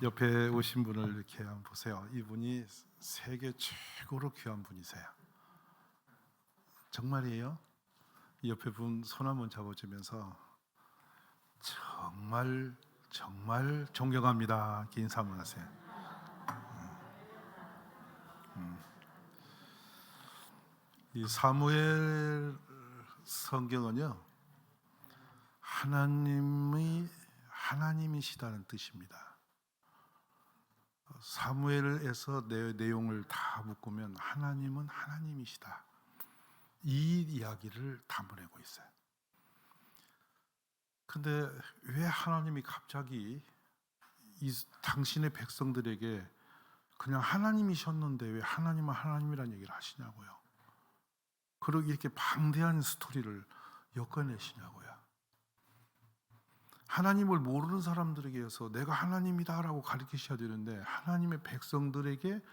옆에 오신 분을 이렇게 한번 보세요. 이분이 세계 최고로 귀한 분이세요. 정말이에요? 옆에 분 손 한번 잡아주면서 정말 정말 존경합니다. 이렇게 인사 한번 하세요. 이 사무엘 성경은요, 하나님이시다는 뜻입니다. 사무엘에서 내용을 다 묶으면 하나님은 하나님이시다, 이 이야기를 담아내고 있어요. 근데 왜 하나님이 갑자기 당신의 백성들에게 그냥 하나님이셨는데 왜 하나님은 하나님이라는 얘기를 하시냐고요. 그리고 이렇게 방대한 스토리를 엮어내시냐고요. 하나님을 모르는 사람들에게서 내가 하나님이다 라고 가르치셔야 되는데, 하나님의 백성들에게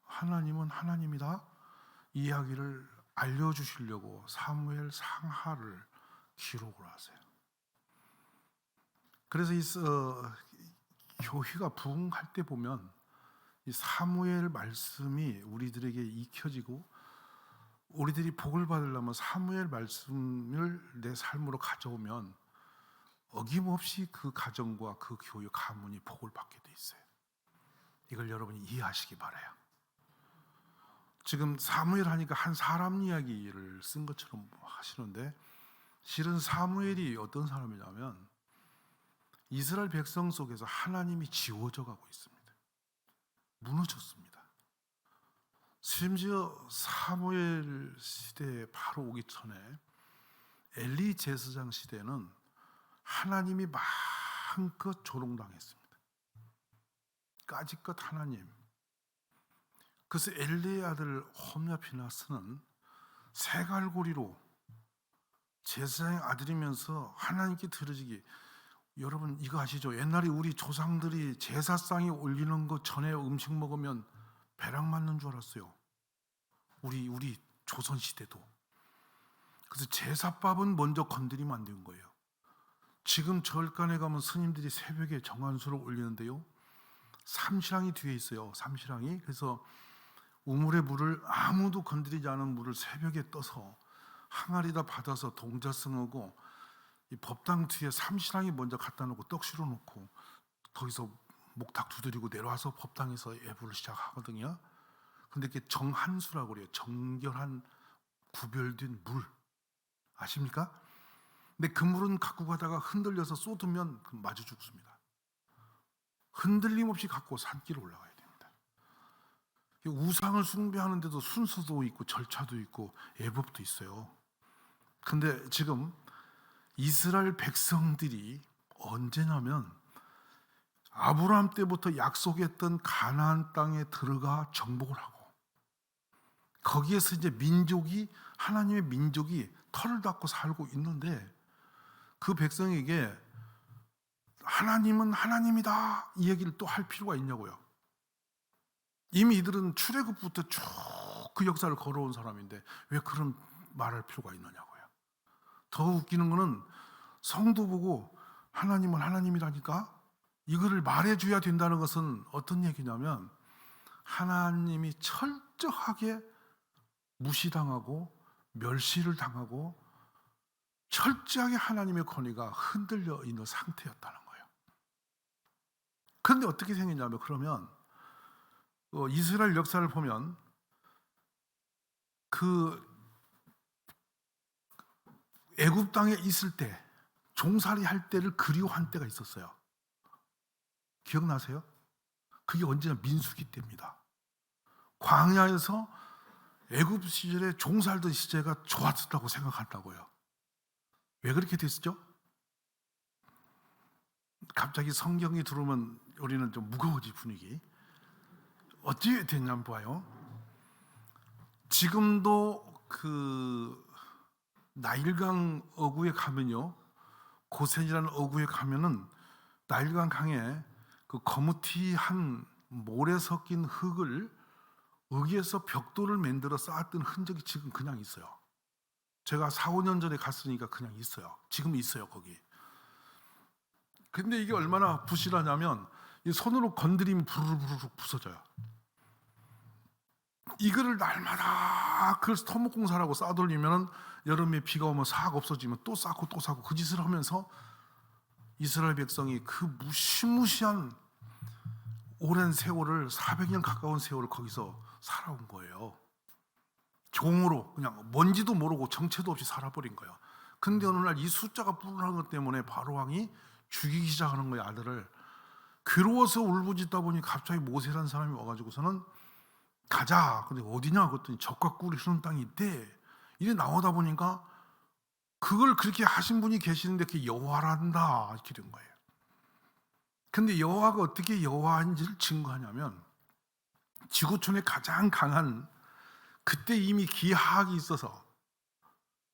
하나님은 하나님이다 이야기를 알려주시려고 사무엘 상하를 기록을 하세요. 그래서 교회가 부흥할 때 보면 이 사무엘 말씀이 우리들에게 익혀지고, 우리들이 복을 받으려면 사무엘 말씀을 내 삶으로 가져오면 어김없이 그 가정과 그 교회 가문이 복을 받게 돼 있어요. 이걸 여러분이 이해하시기 바라요. 지금 사무엘 하니까 한 사람 이야기를 쓴 것처럼 하시는데, 실은 사무엘이 어떤 사람이냐면 이스라엘 백성 속에서 하나님이 지워져 가고 있습니다. 무너졌습니다. 심지어 사무엘 시대에 바로 오기 전에 엘리 제사장 시대는 하나님이 마음껏 조롱당했습니다. 까짓것 하나님. 그래서 엘리의 아들 홈냐 피나스는 세갈고리로 제사장의 아들이면서 하나님께 드려지기, 여러분 이거 아시죠? 옛날에 우리 조상들이 제사상에 올리는 거 전에 음식 먹으면 배락 맞는 줄 알았어요. 우리 조선 시대도. 그래서 제사밥은 먼저 건드리면 안 되는 거예요. 지금 절간에 가면 스님들이 새벽에 정한수를 올리는데요, 삼시랑이 뒤에 있어요. 삼시랑이. 그래서 우물의 물을, 아무도 건드리지 않은 물을 새벽에 떠서 항아리다 받아서 동자승하고 이 법당 뒤에 삼시랑이 먼저 갖다 놓고 떡 실어 놓고 거기서 목탁 두드리고 내려와서 법당에서 예불을 시작하거든요. 근데 이게 정한수라고 그래요. 정결한 구별된 물. 아십니까? 근데 그 물은 갖고 가다가 흔들려서 쏟으면 마주 죽습니다. 흔들림 없이 갖고 산길을 올라가야 됩니다. 우상을 숭배하는데도 순서도 있고 절차도 있고 예법도 있어요. 근데 지금 이스라엘 백성들이 언제냐면 아브라함 때부터 약속했던 가나안 땅에 들어가 정복을 하고, 거기에서 이제 하나님의 민족이 털을 닫고 살고 있는데, 그 백성에게 하나님은 하나님이다 이 얘기를 또 할 필요가 있냐고요. 이미 이들은 출애굽부터 쭉 그 역사를 걸어온 사람인데 왜 그런 말할 필요가 있느냐고요. 더 웃기는 거는 성도 보고 하나님은 하나님이라니까 이거를 말해줘야 된다는 것은 어떤 얘기냐면, 하나님이 철저하게 무시당하고 멸시를 당하고 철저하게 하나님의 권위가 흔들려 있는 상태였다는 거예요. 그런데 어떻게 생겼냐면, 그러면 이스라엘 역사를 보면 그 애굽 땅에 있을 때 종살이 할 때를 그리워한 때가 있었어요. 기억나세요? 그게 언제나 민수기 때입니다. 광야에서 애굽 시절에 종살던 시제가 좋았다고 생각한다고요. 왜 그렇게 됐었죠? 갑자기 성경이 들어오면 우리는 좀 무거워지 분위기. 어찌 됐냐면 봐요. 지금도 그 나일강 어구에 가면요, 고센이라는 어구에 가면은 나일강 강에 그 거무튀한 모래 섞인 흙을 여기에서 벽돌을 만들어 쌓았던 흔적이 지금 그냥 있어요. 제가 4, 5년 전에 갔으니까 그냥 있어요. 지금 있어요 거기. 근데 이게 얼마나 부실하냐면 이 손으로 건드리면 부르르 부서져요. 이거를 날마다 그 토목공사라고 쌓아돌리면 여름에 비가 오면 싹 없어지면 또 쌓고 또 쌓고 그 짓을 하면서 이스라엘 백성이 그 무시무시한 오랜 세월을 400년 가까운 세월을 거기서 살아온 거예요. 종으로 그냥 뭔지도 모르고 정체도 없이 살아버린 거예요. 근데 어느 날 이 숫자가 불어난 것 때문에 바로 왕이 죽이기 시작하는 거예요. 아들을. 괴로워서 울부짖다 보니 갑자기 모세라는 사람이 와가지고서는 가자. 근데 어디냐 그랬더니 적과 꿀이 흐르는 땅이 있대. 이래 나오다 보니까 그걸 그렇게 하신 분이 계시는데 그게 여호와란다 이렇게 된 거예요. 근데 여호와가 어떻게 여호와인지를 증거하냐면 지구촌에 가장 강한 그때 이미 기하학이 있어서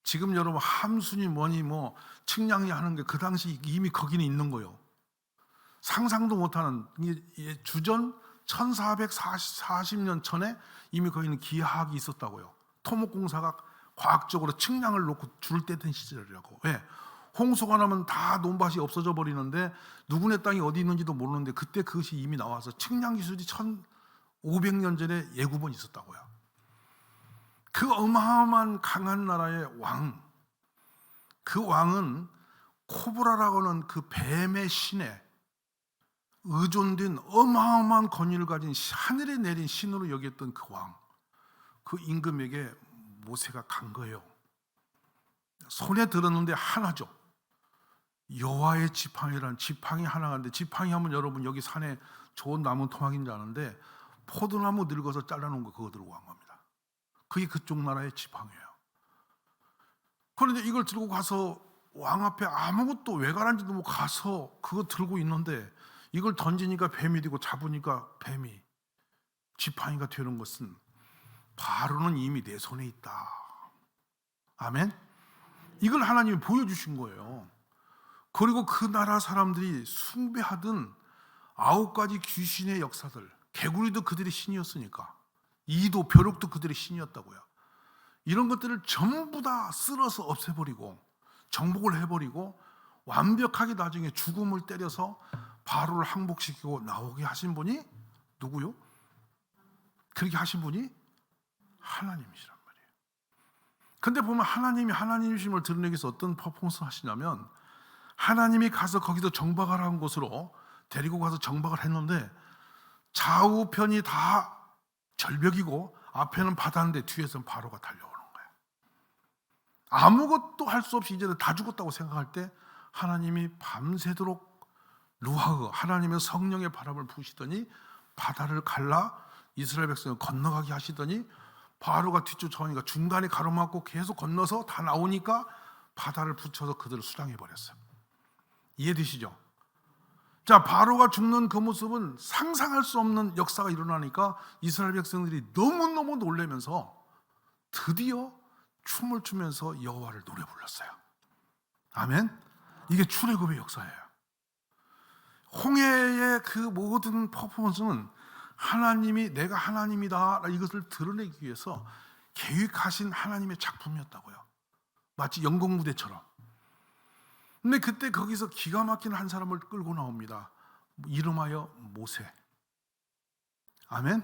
지금 여러분 함순이 뭐니 뭐 측량이 하는 게 그 당시 이미 거기는 있는 거예요. 상상도 못하는 주전 1440년 전에 이미 거기는 기하학이 있었다고요. 토목공사가 과학적으로 측량을 놓고 줄을 떼던 시절이라고. 왜? 홍수가 나면 다 논밭이 없어져 버리는데 누구네 땅이 어디 있는지도 모르는데 그때 그것이 이미 나와서 측량 기술이 1500년 전에 예고본이 있었다고요. 그 어마어마한 강한 나라의 왕, 그 왕은 코브라라고 하는 그 뱀의 신에 의존된 어마어마한 권위를 가진 하늘에 내린 신으로 여겼던 그 왕, 그 임금에게 모세가 간 거예요. 손에 들었는데 하나죠. 여호와의 지팡이라는 지팡이 하나가 있는데, 지팡이 하면 여러분 여기 산에 좋은 나무 토막인 줄 아는데 포도나무 늙어서 잘라놓은 거 그거 들고 간 겁니다. 그게 그쪽 나라의 지팡이에요. 그런데 이걸 들고 가서 왕 앞에 아무것도 왜 가란지도 못 가서 그거 들고 있는데 이걸 던지니까 뱀이 되고 잡으니까 뱀이 지팡이가 되는 것은 바로는 이미 내 손에 있다. 아멘? 이걸 하나님이 보여주신 거예요. 그리고 그 나라 사람들이 숭배하던 9가지 귀신의 역사들, 개구리도 그들의 신이었으니까, 이도 벼룩도 그들의 신이었다고요. 이런 것들을 전부 다 쓸어서 없애버리고 정복을 해버리고 완벽하게 나중에 죽음을 때려서 바로를 항복시키고 나오게 하신 분이 누구요? 그렇게 하신 분이 하나님이시란 말이에요. 근데 보면 하나님이 하나님이심을 드러내기 위해서 어떤 퍼포먼스를 하시냐면, 하나님이 가서 거기서 정박을 한 곳으로 데리고 가서 정박을 했는데 좌우편이 다 절벽이고 앞에는 바다인데 뒤에서는 바로가 달려오는 거예요. 아무것도 할 수 없이 이제는 다 죽었다고 생각할 때 하나님이 밤새도록 루하흐, 하나님의 성령의 바람을 부으시더니 바다를 갈라 이스라엘 백성을 건너가게 하시더니 바로가 뒤쫓아오니까 중간에 가로막고 계속 건너서 다 나오니까 바다를 붙여서 그들을 수장해 버렸어요. 이해되시죠? 자, 바로가 죽는 그 모습은 상상할 수 없는 역사가 일어나니까 이스라엘 백성들이 너무너무 놀라면서 드디어 춤을 추면서 여호와를 노래 불렀어요. 아멘? 이게 출애굽의 역사예요. 홍해의 그 모든 퍼포먼스는 하나님이 내가 하나님이다 이것을 드러내기 위해서 계획하신 하나님의 작품이었다고요. 마치 연극무대처럼. 근데 그때 거기서 기가 막힌 한 사람을 끌고 나옵니다. 이름하여 모세. 아멘?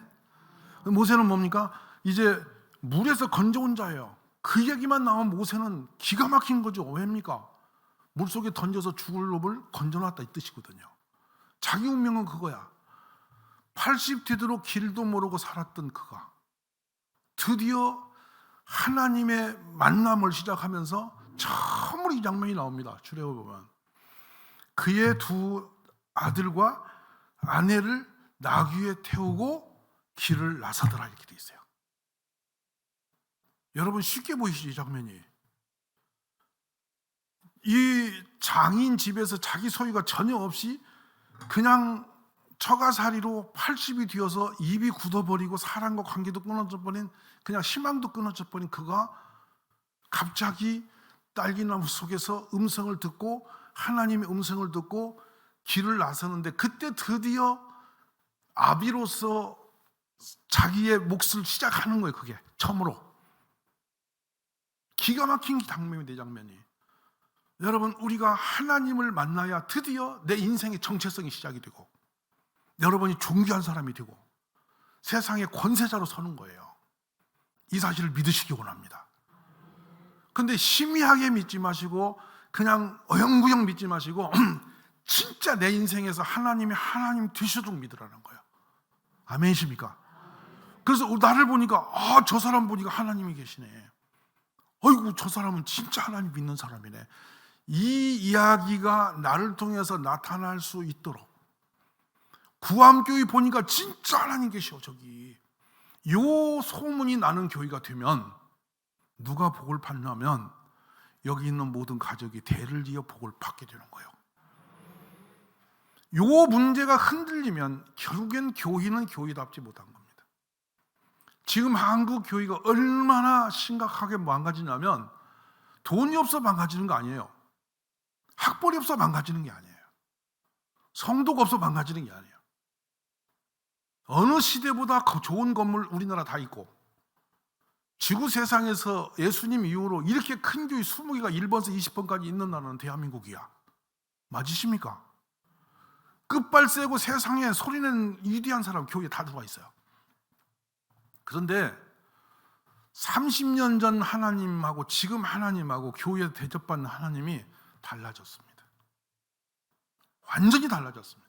모세는 뭡니까? 이제 물에서 건져온 자예요. 그 얘기만 나오면 모세는 기가 막힌 거죠. 왜입니까? 물속에 던져서 죽을 놈을 건져놨다 이 뜻이거든요. 자기 운명은 그거야. 80되도록 길도 모르고 살았던 그가 드디어 하나님의 만남을 시작하면서 처음으로 이 장면이 나옵니다. 출애굽에 보면 그의 두 아들과 아내를 나귀 위에 태우고 길을 나서더라 이렇게 돼 있어요. 여러분 쉽게 보이시죠? 이 장면이. 이 장인 집에서 자기 소유가 전혀 없이 그냥 처가살이로 80이 되어서 입이 굳어버리고 사람과 관계도 끊어져 버린, 그냥 희망도 끊어져 버린 그가 갑자기 딸기나무 속에서 음성을 듣고 하나님의 음성을 듣고 길을 나서는데, 그때 드디어 아비로서 자기의 몫을 시작하는 거예요. 그게 처음으로. 기가 막힌 장면이 내 장면이. 여러분, 우리가 하나님을 만나야 드디어 내 인생의 정체성이 시작이 되고 여러분이 존귀한 사람이 되고 세상의 권세자로 서는 거예요. 이 사실을 믿으시기 원합니다. 근데 희미하게 믿지 마시고 그냥 어영부영 믿지 마시고 진짜 내 인생에서 하나님이 하나님 되시도록 믿으라는 거예요. 아멘이십니까? 그래서 나를 보니까 저 사람 보니까 하나님이 계시네. 어이구, 저 사람은 진짜 하나님 믿는 사람이네. 이 이야기가 나를 통해서 나타날 수 있도록, 구암교회 보니까 진짜 하나님 계셔 저기, 요 소문이 나는 교회가 되면 누가 복을 받냐면 여기 있는 모든 가족이 대를 이어 복을 받게 되는 거예요. 요 문제가 흔들리면 결국엔 교회는 교회답지 못한 겁니다. 지금 한국 교회가 얼마나 심각하게 망가지냐면 돈이 없어 망가지는 거 아니에요. 학벌이 없어 망가지는 게 아니에요. 성도가 없어 망가지는 게 아니에요. 어느 시대보다 좋은 건물 우리나라 다 있고, 지구 세상에서 예수님 이후로 이렇게 큰 교회 20개가 1번에서 20번까지 있는 나라는 대한민국이야. 맞으십니까? 끝발 세고 세상에 소리내는 위대한 사람 교회에 다 들어와 있어요. 그런데 30년 전 하나님하고 지금 하나님하고 교회에 대접받는 하나님이 달라졌습니다. 완전히 달라졌습니다.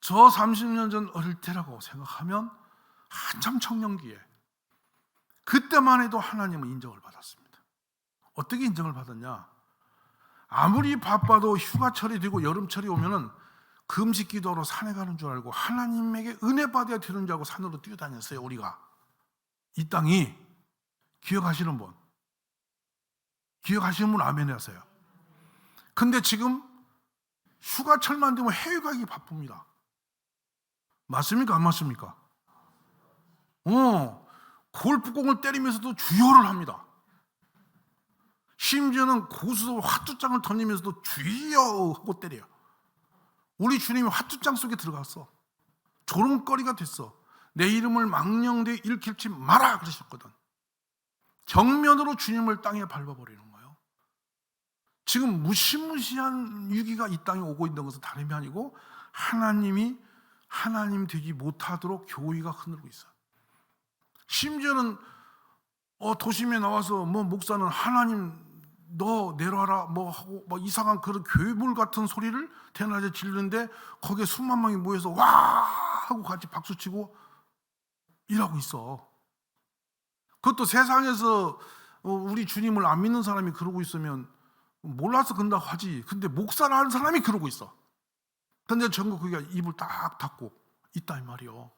저 30년 전 어릴 때라고 생각하면 한참 청년기에, 그때만 해도 하나님은 인정을 받았습니다. 어떻게 인정을 받았냐? 아무리 바빠도 휴가철이 되고 여름철이 오면은 금식 기도하러 산에 가는 줄 알고 하나님에게 은혜 받아야 되는 줄 알고 산으로 뛰어다녔어요. 우리가 이 땅이, 기억하시는 분? 기억하시는 분 아멘 하세요. 근데 지금 휴가철만 되면 해외 가기 바쁩니다. 맞습니까? 안 맞습니까? 골프공을 때리면서도 주여를 합니다. 심지어는 고수 화투장을 던지면서도 주여 하고 때려요. 우리 주님이 화투장 속에 들어갔어. 조롱거리가 됐어. 내 이름을 망령되이 일으키지 마라 그러셨거든. 정면으로 주님을 땅에 밟아버리는 거예요. 지금 무시무시한 위기가 이 땅에 오고 있는 것은 다름이 아니고 하나님이 하나님 되지 못하도록 교회가 흔들고 있어요. 심지어는 도심에 나와서 목사는 하나님 너 내려와라 하고 이상한 그런 괴물 같은 소리를 대낮에 지르는데 거기에 수만 명이 모여서 와 하고 같이 박수치고 일하고 있어. 그것도 세상에서 우리 주님을 안 믿는 사람이 그러고 있으면 몰라서 그런다고 하지. 근데 목사라는 사람이 그러고 있어. 근데 전국 그게 입을 딱 닫고 있다 이 말이요.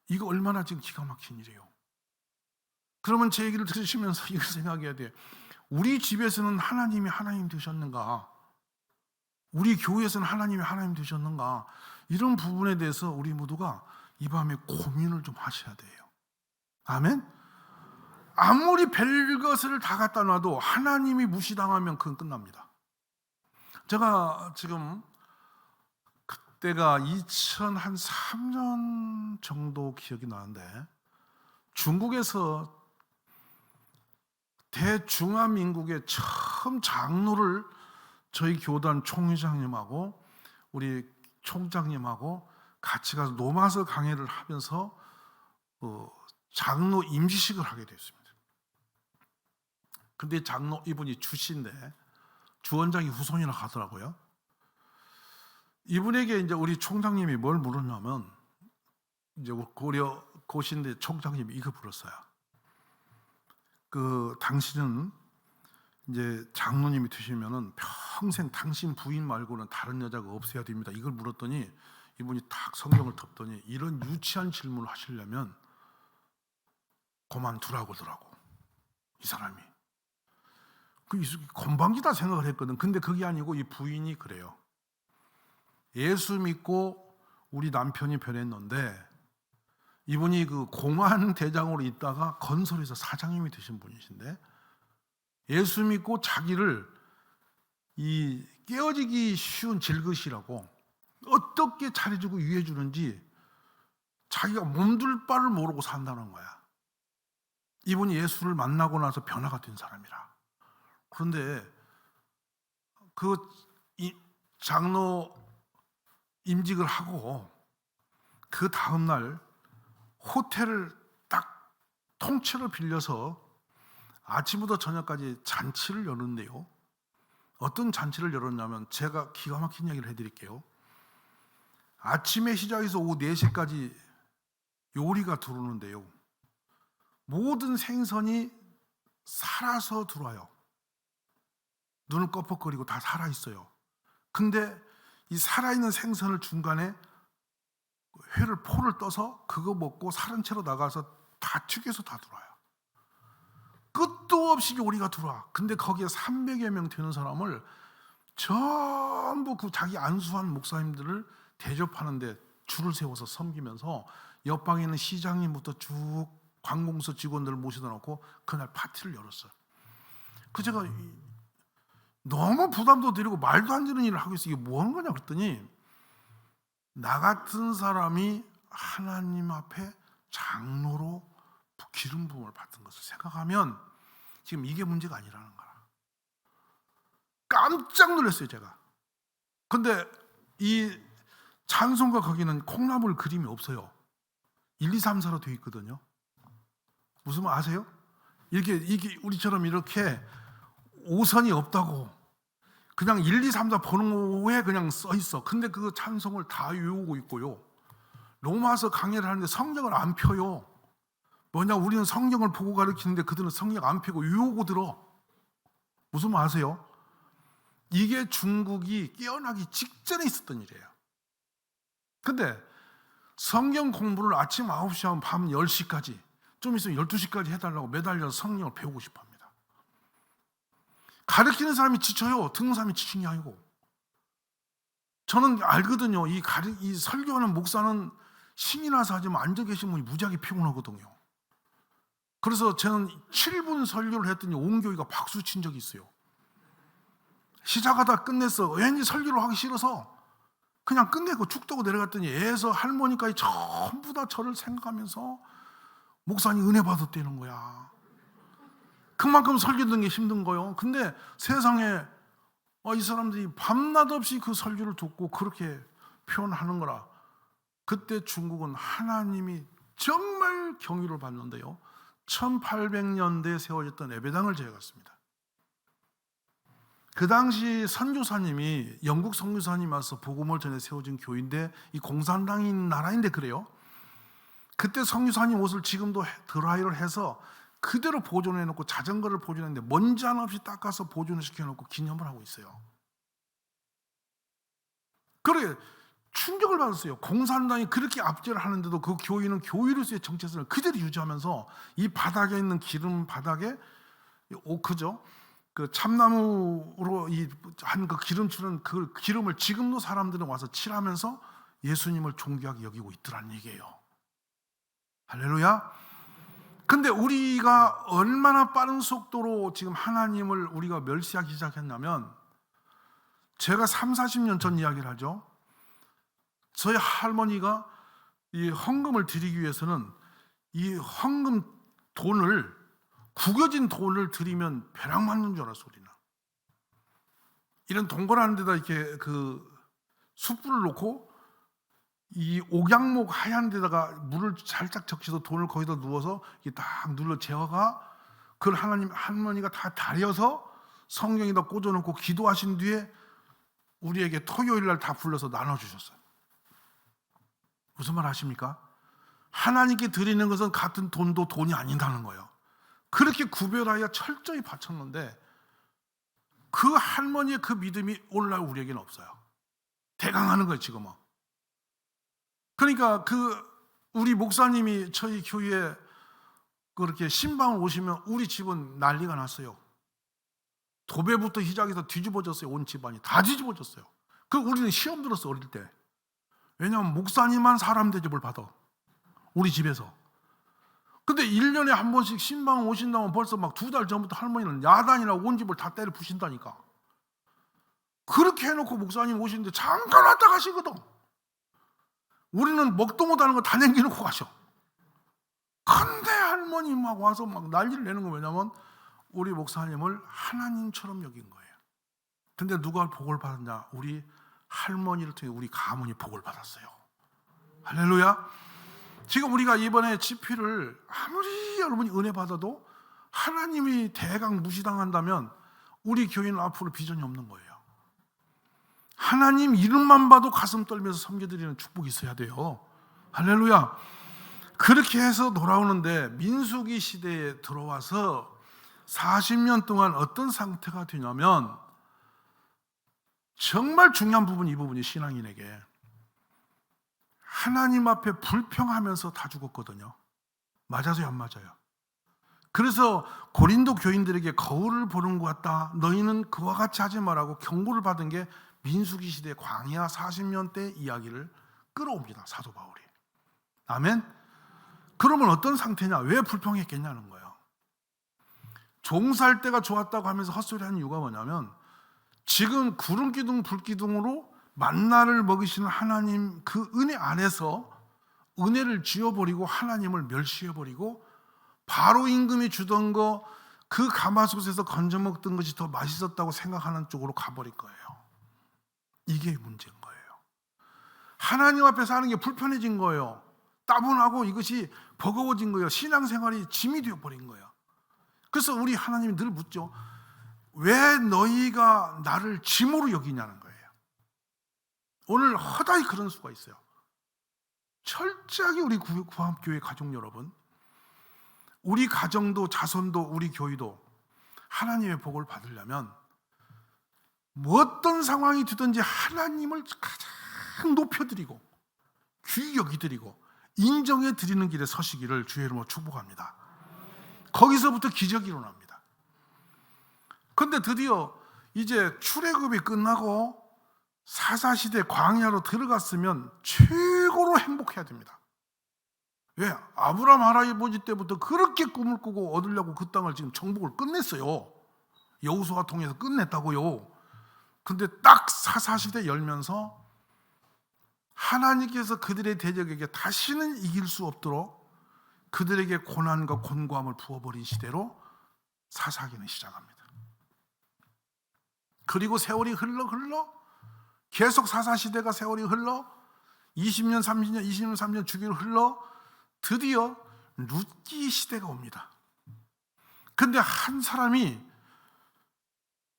이거 얼마나 지금 기가 막힌 일이에요. 그러면 제 얘기를 들으시면서 이걸 생각해야 돼. 우리 집에서는 하나님이 하나님 되셨는가? 우리 교회에서는 하나님이 하나님 되셨는가? 이런 부분에 대해서 우리 모두가 이 밤에 고민을 좀 하셔야 돼요. 아멘? 아무리 별것을 다 갖다 놔도 하나님이 무시당하면 그건 끝납니다. 제가 지금 그때가 2003년 정도 기억이 나는데 중국에서 대중화민국의 처음 장로를 저희 교단 총회장님하고 우리 총장님하고 같이 가서 노마서 강의를 하면서 장로 임시식을 하게 됐습니다. 근데 장로 이분이 주씨인데 주원장이 후손이라 하더라고요. 이분에게 이제 우리 총장님이 뭘 물었냐면, 이제 고려 고신대 총장님이 이거 물었어요. 당신은 이제 장로님이 되시면은 평생 당신 부인 말고는 다른 여자가 없어야 됩니다. 이걸 물었더니 이분이 딱 성경을 덮더니 이런 유치한 질문을 하시려면 그만두라고 하더라고. 이 사람이. 건방지다 생각을 했거든. 근데 그게 아니고 이 부인이 그래요. 예수 믿고 우리 남편이 변했는데 이분이 그 공안 대장으로 있다가 건설에서 사장님이 되신 분이신데 예수 믿고 자기를 이 깨어지기 쉬운 질것이라고 어떻게 잘해주고 위해주는지 자기가 몸둘 바를 모르고 산다는 거야. 이분이 예수를 만나고 나서 변화가 된 사람이라. 그런데 그 장로 임직을 하고 그 다음 날 호텔을 딱 통째로 빌려서 아침부터 저녁까지 잔치를 여는데요. 어떤 잔치를 열었냐면 제가 기가 막힌 얘기를 해드릴게요. 아침에 시작해서 오후 4시까지 요리가 들어오는데요. 모든 생선이 살아서 들어와요. 눈을 껌뻑거리고 다 살아있어요. 근데 이 살아있는 생선을 중간에 회를 포를 떠서 그거 먹고 살은 채로 나가서 다 튀겨서 다 들어와요. 끝도 없이 요리가 들어와. 근데 거기에 300여 명 되는 사람을 전부 그 자기 안수한 목사님들을 대접하는데 줄을 세워서 섬기면서 옆방에 있는 시장님부터 쭉 관공서 직원들을 모셔다 놓고 그날 파티를 열었어요. 그 제가 너무 부담도 드리고 말도 안 되는 일을 하고 있어요. 이게 뭐 하는 거냐 그랬더니 나 같은 사람이 하나님 앞에 장로로 기름 부음을 받은 것을 생각하면 지금 이게 문제가 아니라는 거야. 깜짝 놀랐어요 제가. 근데 이 찬송가 거기는 콩나물 그림이 없어요. 1, 2, 3, 4로 되어 있거든요. 무슨 말 아세요? 이게 우리처럼 이렇게 5선이 없다고 그냥 1, 2, 3, 4 번호에 그냥 써 있어. 근데 그 찬송을 다 외우고 있고요. 로마서 강의를 하는데 성경을 안 펴요. 뭐냐, 우리는 성경을 보고 가르치는데 그들은 성경 안 펴고 외우고 들어. 무슨 말 아세요? 이게 중국이 깨어나기 직전에 있었던 일이에요. 근데 성경 공부를 아침 9시 하면 밤 10시까지, 좀 있으면 12시까지 해달라고 매달려서 성경을 배우고 싶어 합니다. 가르치는 사람이 지쳐요. 듣는 사람이 지친 게 아니고. 저는 알거든요. 이 설교하는 목사는 신이 나서 하지만 앉아 계신 분이 무지하게 피곤하거든요. 그래서 저는 7분 설교를 했더니 온 교회가 박수 친 적이 있어요. 시작하다 끝냈어. 왠지 설교를 하기 싫어서 그냥 끝내고 죽 떠고 내려갔더니 애에서 할머니까지 전부 다 저를 생각하면서 목사님 은혜 받았다는 거야. 그만큼 설교 듣는 게 힘든 거예요. 근데 세상에 이 사람들이 밤낮 없이 그 설교를 듣고 그렇게 표현하는 거라. 그때 중국은 하나님이 정말 경유를 받는데요. 1800년대에 세워졌던 예배당을 제어했습니다. 그 당시 선교사님이 영국 선교사님이 와서 복음을 전해 세워진 교회인데 이 공산당인 나라인데 그래요. 그때 선교사님 옷을 지금도 드라이를 해서 그대로 보존해 놓고 자전거를 보존했는데 먼지 하나 없이 닦아서 보존을 시켜놓고 기념을 하고 있어요. 그래 충격을 받았어요. 공산당이 그렇게 압제를 하는데도 그 교회는 교회로서의 정체성을 그대로 유지하면서 이 바닥에 있는 기름 바닥에 오크죠. 그 참나무로 한 그 기름칠은 그 기름을 지금도 사람들은 와서 칠하면서 예수님을 존귀하게 여기고 있더란 얘기예요. 할렐루야. 근데 우리가 얼마나 빠른 속도로 지금 하나님을 우리가 멸시하기 시작했냐면, 제가 30-40년 전 이야기를 하죠. 저희 할머니가 이 헌금을 드리기 위해서는 이 헌금 돈을, 구겨진 돈을 드리면 벼락 맞는 줄 알았어. 우리는 이런 동그란 데다 이렇게 그 숯불을 놓고 이 옥양목 하얀 데다가 물을 살짝 적셔서 돈을 거기다 누워서 이렇게 딱 눌러 재어가 그걸 할머니가 다 다려서 성경에다 꽂아놓고 기도하신 뒤에 우리에게 토요일 날 다 불러서 나눠주셨어요. 무슨 말 아십니까? 하나님께 드리는 것은 같은 돈도 돈이 아닌다는 거예요. 그렇게 구별하여 철저히 바쳤는데 그 할머니의 그 믿음이 오늘날 우리에게는 없어요. 대강하는 거예요 지금은. 그러니까 우리 목사님이 저희 교회에 그렇게 신방을 오시면 우리 집은 난리가 났어요. 도배부터 시작해서 뒤집어졌어요. 온 집안이 다 뒤집어졌어요. 우리는 시험 들었어 어릴 때. 왜냐하면 목사님만 사람 대접을 받아 우리 집에서. 근데 1년에 한 번씩 신방 오신다면 벌써 막 2달 전부터 할머니는 야단이나 온 집을 다 때려 부신다니까. 그렇게 해놓고 목사님 오시는데 잠깐 왔다 가시거든. 우리는 먹도 못하는 거 다 남겨놓고 가셔. 근데 할머니 막 와서 막 난리를 내는 거. 왜냐면 우리 목사님을 하나님처럼 여긴 거예요. 근데 누가 복을 받았냐? 우리 할머니를 통해 우리 가문이 복을 받았어요. 할렐루야. 지금 우리가 이번에 집회를 아무리 여러분이 은혜 받아도 하나님이 대강 무시당한다면 우리 교회는 앞으로 비전이 없는 거예요. 하나님 이름만 봐도 가슴 떨면서 섬겨드리는 축복이 있어야 돼요. 할렐루야. 그렇게 해서 돌아오는데 민수기 시대에 들어와서 40년 동안 어떤 상태가 되냐면, 정말 중요한 부분이 이 부분이 신앙인에게 하나님 앞에 불평하면서 다 죽었거든요. 맞아요, 안 맞아요? 그래서 고린도 교인들에게 거울을 보는 것 같다, 너희는 그와 같이 하지 말라고 경고를 받은 게 민수기 시대 광야 40년 때 이야기를 끌어옵니다, 사도 바울이. 아멘. 그러면 어떤 상태냐, 왜 불평했겠냐는 거예요. 종살 때가 좋았다고 하면서 헛소리하는 이유가 뭐냐면, 지금 구름기둥 불기둥으로 만나를 먹이시는 하나님 그 은혜 안에서 은혜를 지워버리고 하나님을 멸시해버리고 바로 임금이 주던 거 그 가마솥에서 건져 먹던 것이 더 맛있었다고 생각하는 쪽으로 가버릴 거예요. 이게 문제인 거예요. 하나님 앞에 사는 게 불편해진 거예요. 따분하고 이것이 버거워진 거예요. 신앙생활이 짐이 되어버린 거예요. 그래서 우리 하나님이 늘 묻죠. 왜 너희가 나를 짐으로 여기냐는 거예요. 오늘 허다히 그런 수가 있어요. 철저하게 우리 구합교회 가족 여러분, 우리 가정도 자손도 우리 교회도 하나님의 복을 받으려면 어떤 상황이 되든지 하나님을 가장 높여드리고 귀히 여기드리고 인정해드리는 길에 서시기를 주의 이름으로 축복합니다. 거기서부터 기적이 일어납니다. 그런데 드디어 이제 출애굽이 끝나고 사사시대 광야로 들어갔으면 최고로 행복해야 됩니다. 왜? 아브라함 할아버지 때부터 그렇게 꿈을 꾸고 얻으려고 그 땅을 지금 정복을 끝냈어요. 여호수아 통해서 끝냈다고요. 근데 딱 사사시대 열면서 하나님께서 그들의 대적에게 다시는 이길 수 없도록 그들에게 고난과 곤고함을 부어버린 시대로 사사기는 시작합니다. 그리고 세월이 흘러 계속 사사시대가 세월이 흘러 20년 30년 20년 30년 주기로 흘러 드디어 룻기 시대가 옵니다. 근데 한 사람이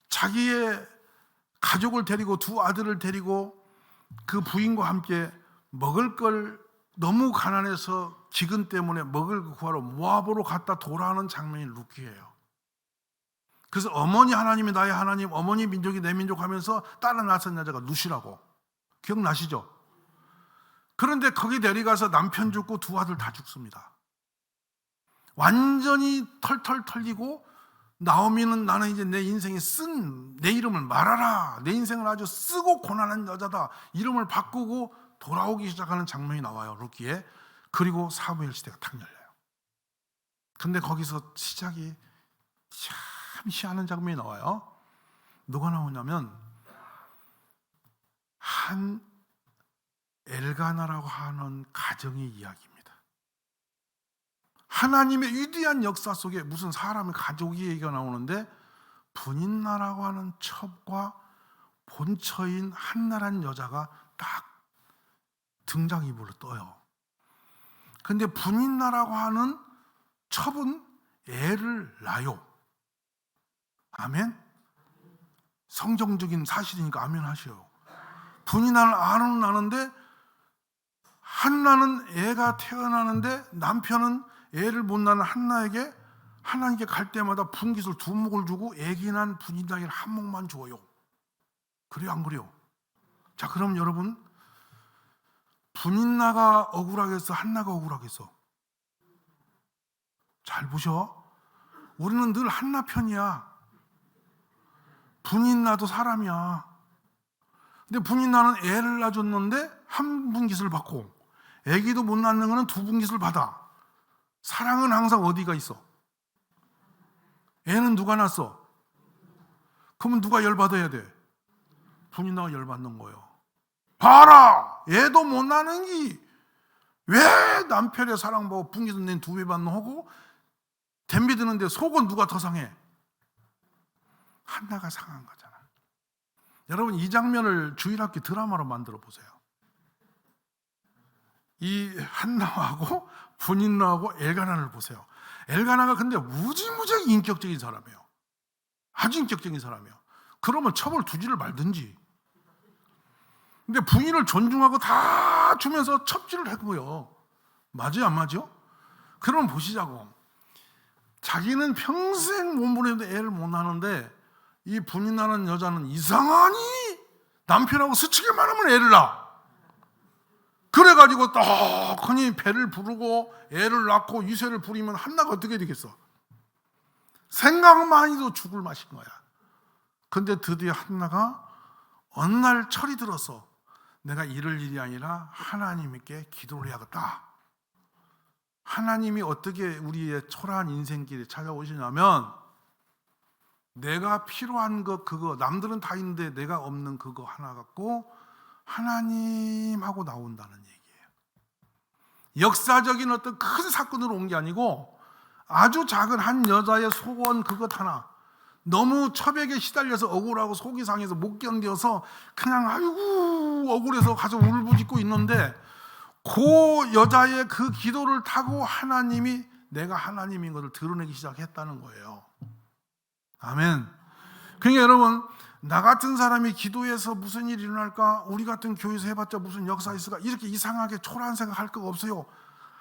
자기의 가족을 데리고 두 아들을 데리고 그 부인과 함께 먹을 걸 너무 가난해서 기근 때문에 먹을 걸 구하러 모압으로 갔다 돌아오는 장면이 룻기예요. 그래서 어머니 하나님이 나의 하나님, 어머니 민족이 내 민족 하면서 따라 나선 여자가 룻이라고 기억나시죠? 그런데 거기 내려가서 남편 죽고 두 아들 다 죽습니다. 완전히 털털 털리고 나오미는 나는 이제 내 인생에 쓴 내 이름을 말하라, 내 인생을 아주 쓰고 고난한 여자다, 이름을 바꾸고 돌아오기 시작하는 장면이 나와요, 룻기에. 그리고 사무엘 시대가 탁 열려요. 근데 거기서 시작이 참 희한한 장면이 나와요. 누가 나오냐면 한 엘가나라고 하는 가정의 이야기입니다. 하나님의 위대한 역사 속에 무슨 사람의 가족 얘기가 나오는데 분인나라고 하는 첩과 본처인 한나라는 여자가 딱 등장인물로 떠요. 근데 분인나라고 하는 첩은 애를 낳아요. 아멘? 성경적인 사실이니까 아멘 하셔요. 분인나는 아는 나는데 한나는 애가 태어나는데 남편은 애를 못 낳는 한나에게 하나님께 갈 때마다 분깃을 2몫을 주고 애기 난 분인나에게 1몫만 줘요. 그래요, 안 그래요? 자, 그럼 여러분, 분인나가 억울하겠어, 한나가 억울하겠어? 잘 보셔. 우리는 늘 한나 편이야. 분인나도 사람이야. 근데 분인나는 애를 낳아줬는데 1분깃을 받고 애기도 못 낳는 거는 2분깃을 받아. 사랑은 항상 어디가 있어? 애는 누가 낳았어? 그러면 누가 열받아야 돼? 분인나가 열받는 거예요. 봐라! 애도 못 낳는 게 왜 남편의 사랑받고 분깃을 낸 2배 받는 거고 댐비드는데 속은 누가 더 상해? 한나가 상한 거잖아. 여러분 이 장면을 주일학교 드라마로 만들어 보세요. 이 한나하고 분인나하고 엘가나를 보세요. 엘가나가 근데 무지무지하게 인격적인 사람이에요. 아주 인격적인 사람이에요. 그러면 처벌 두지를 말든지. 근데 부인을 존중하고 다 주면서 첩질을 했고요. 맞아요, 안 맞아요? 그럼 보시자고. 자기는 평생 몸부림도 애를 못 낳는데 이 분인나는 여자는 이상하니 남편하고 스치기만 하면 애를 낳아. 그래가지고 떡하니 배를 부르고 애를 낳고 유세를 부리면 한나가 어떻게 되겠어? 생각만 해도 죽을 맛인 거야. 근데 드디어 한나가 어느 날 철이 들어서 내가 이럴 일이 아니라 하나님께 기도를 해야겠다. 하나님이 어떻게 우리의 초라한 인생길에 찾아오시냐면 내가 필요한 거 그거 남들은 다 있는데 내가 없는 그거 하나 갖고 하나님하고 나온다는 얘기예요. 역사적인 어떤 큰 사건으로 온 게 아니고 아주 작은 한 여자의 소원 그것 하나, 너무 처백에 시달려서 억울하고 속이 상해서 못 견뎌서 그냥 아이고 억울해서 가서 울부짖고 있는데 그 여자의 그 기도를 타고 하나님이 내가 하나님인 것을 드러내기 시작했다는 거예요. 아멘. 그러니까 여러분, 나 같은 사람이 기도해서 무슨 일이 일어날까? 우리 같은 교회에서 해봤자 무슨 역사 있을까? 이렇게 이상하게 초라한 생각할 거 없어요.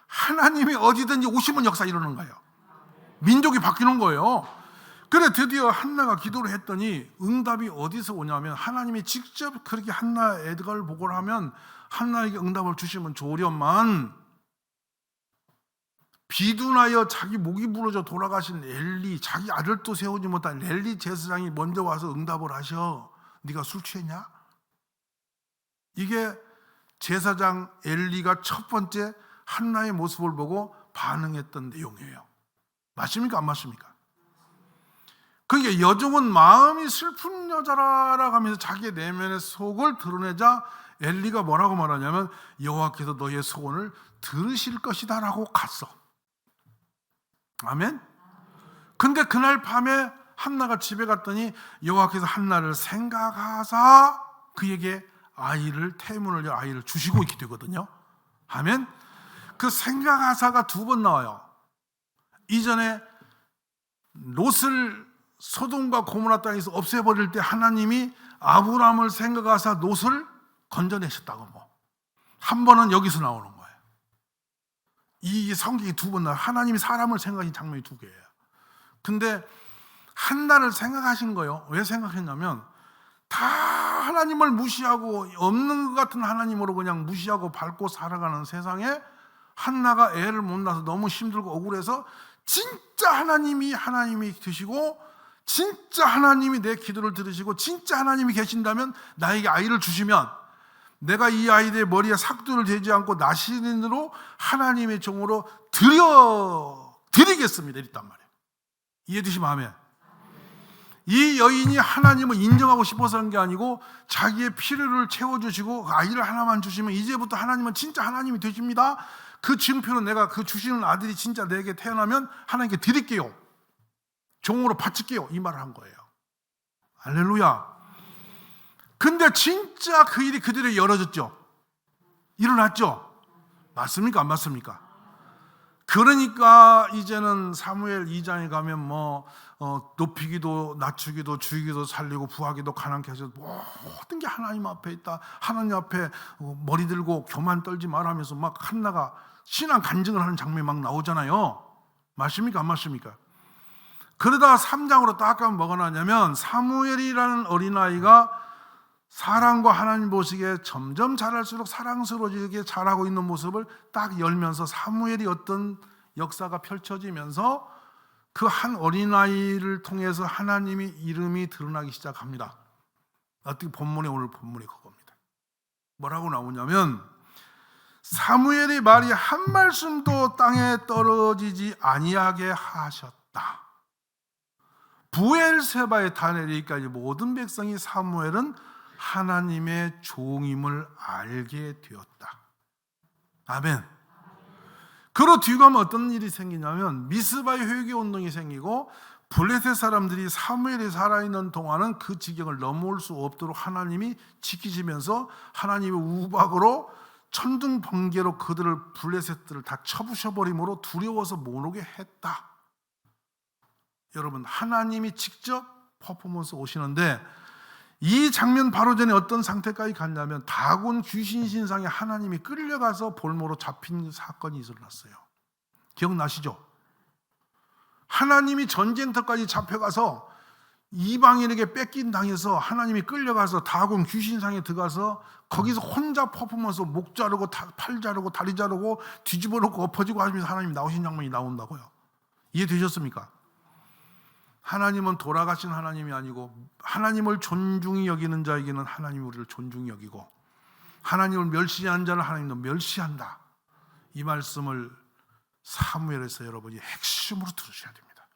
하나님이 어디든지 오시면 역사 일어나는 거예요. 민족이 바뀌는 거예요. 그래 드디어 한나가 기도를 했더니 응답이 어디서 오냐면 하나님이 직접 그렇게 한나 애드가를 보고를 하면 한나에게 응답을 주시면 좋으련만 비둔하여 자기 목이 부러져 돌아가신 엘리, 자기 아들도 세우지 못한 엘리 제사장이 먼저 와서 응답을 하셔. 네가 술 취했냐? 이게 제사장 엘리가 첫 번째 한나의 모습을 보고 반응했던 내용이에요. 맞습니까? 안 맞습니까? 그러니까 여종은 마음이 슬픈 여자라고 하면서 자기의 내면의 속을 드러내자 엘리가 뭐라고 말하냐면 여호와께서 너의 소원을 들으실 것이다 라고 갔어. 아멘? 근데 그날 밤에 한나가 집에 갔더니 여호와께서 한나를 생각하사 그에게 아이를 태문을 여 아이를 주시고 있게 되거든요. 아멘? 그 생각하사가 두 번 나와요. 이전에 롯을 소돔과 고모라 땅에서 없애버릴 때 하나님이 아브라함을 생각하사 롯을 건져내셨다고 한 번은 여기서 나오는 거예요. 이 성경이 두 번 나와요. 하나님이 사람을 생각하신 장면이 두 개예요. 근데 한나를 생각하신 거예요. 왜 생각했냐면 다 하나님을 무시하고 없는 것 같은 하나님으로 그냥 무시하고 밟고 살아가는 세상에 한나가 애를 못 낳아서 너무 힘들고 억울해서 진짜 하나님이 드시고 진짜 하나님이 내 기도를 들으시고 진짜 하나님이 계신다면 나에게 아이를 주시면 내가 이 아이들의 머리에 삭두를 대지 않고 나시린으로 하나님의 종으로 드리겠습니다 이랬단 말이에요. 이해되시면 아멘. 이 여인이 하나님을 인정하고 싶어서 한 게 아니고 자기의 필요를 채워주시고 아이를 하나만 주시면 이제부터 하나님은 진짜 하나님이 되십니다. 그 증표는 내가 그 주시는 아들이 진짜 내게 태어나면 하나님께 드릴게요. 종으로 바칠게요. 이 말을 한 거예요. 할렐루야. 근데 진짜 그 일이 그대로 이루어졌죠. 일어났죠. 맞습니까? 안 맞습니까? 그러니까 이제는 사무엘 2장에 가면 높이기도 낮추기도 죽이기도 살리고 부하기도 가난케 하셔서 모든 게 하나님 앞에 있다. 하나님 앞에 머리 들고 교만 떨지 말하면서 막 한나가 신앙 간증을 하는 장면이 막 나오잖아요. 맞습니까? 안 맞습니까? 그러다가 3장으로 딱 가면 뭐가 나냐면 사무엘이라는 어린아이가 사랑과 하나님 보시기에 점점 자랄수록 사랑스러워지게 자라고 있는 모습을 딱 열면서 사무엘이 어떤 역사가 펼쳐지면서 그 한 어린아이를 통해서 하나님의 이름이 드러나기 시작합니다. 어떻게 오늘 본문이 그겁니다. 뭐라고 나오냐면 사무엘의 말이 한 말씀도 땅에 떨어지지 아니하게 하셨다. 부엘세바의 다니엘까지 모든 백성이 사무엘은 하나님의 종임을 알게 되었다. 아멘. 그로 뒤가면 어떤 일이 생기냐면 미스바의 회개 운동이 생기고 블레셋 사람들이 사무엘이 살아있는 동안은 그 지경을 넘어올 수 없도록 하나님이 지키시면서 하나님의 우박으로 천둥 번개로 그들을 블레셋들을 다 쳐부셔버림으로 두려워서 못 오게 했다. 여러분, 하나님이 직접 퍼포먼스 오시는데 이 장면 바로 전에 어떤 상태까지 갔냐면 다곤 귀신 신상에 하나님이 끌려가서 볼모로 잡힌 사건이 일어났어요. 기억나시죠? 하나님이 전쟁터까지 잡혀가서 이방인에게 뺏긴 당해서 하나님이 끌려가서 다곤 귀신상에 들어가서 거기서 혼자 퍼포먼스 목 자르고 팔 자르고 다리 자르고 뒤집어 놓고 엎어지고 하면서 하나님 나오신 장면이 나온다고요. 이해되셨습니까? 하나님은 돌아가신 하나님이 아니고 하나님을 존중히 여기는 자에게는 하나님이 우리를 존중히 여기고 하나님을 멸시하는 자는 하나님도 멸시한다. 이 말씀을 사무엘에서 여러분이 핵심으로 들으셔야 됩니다.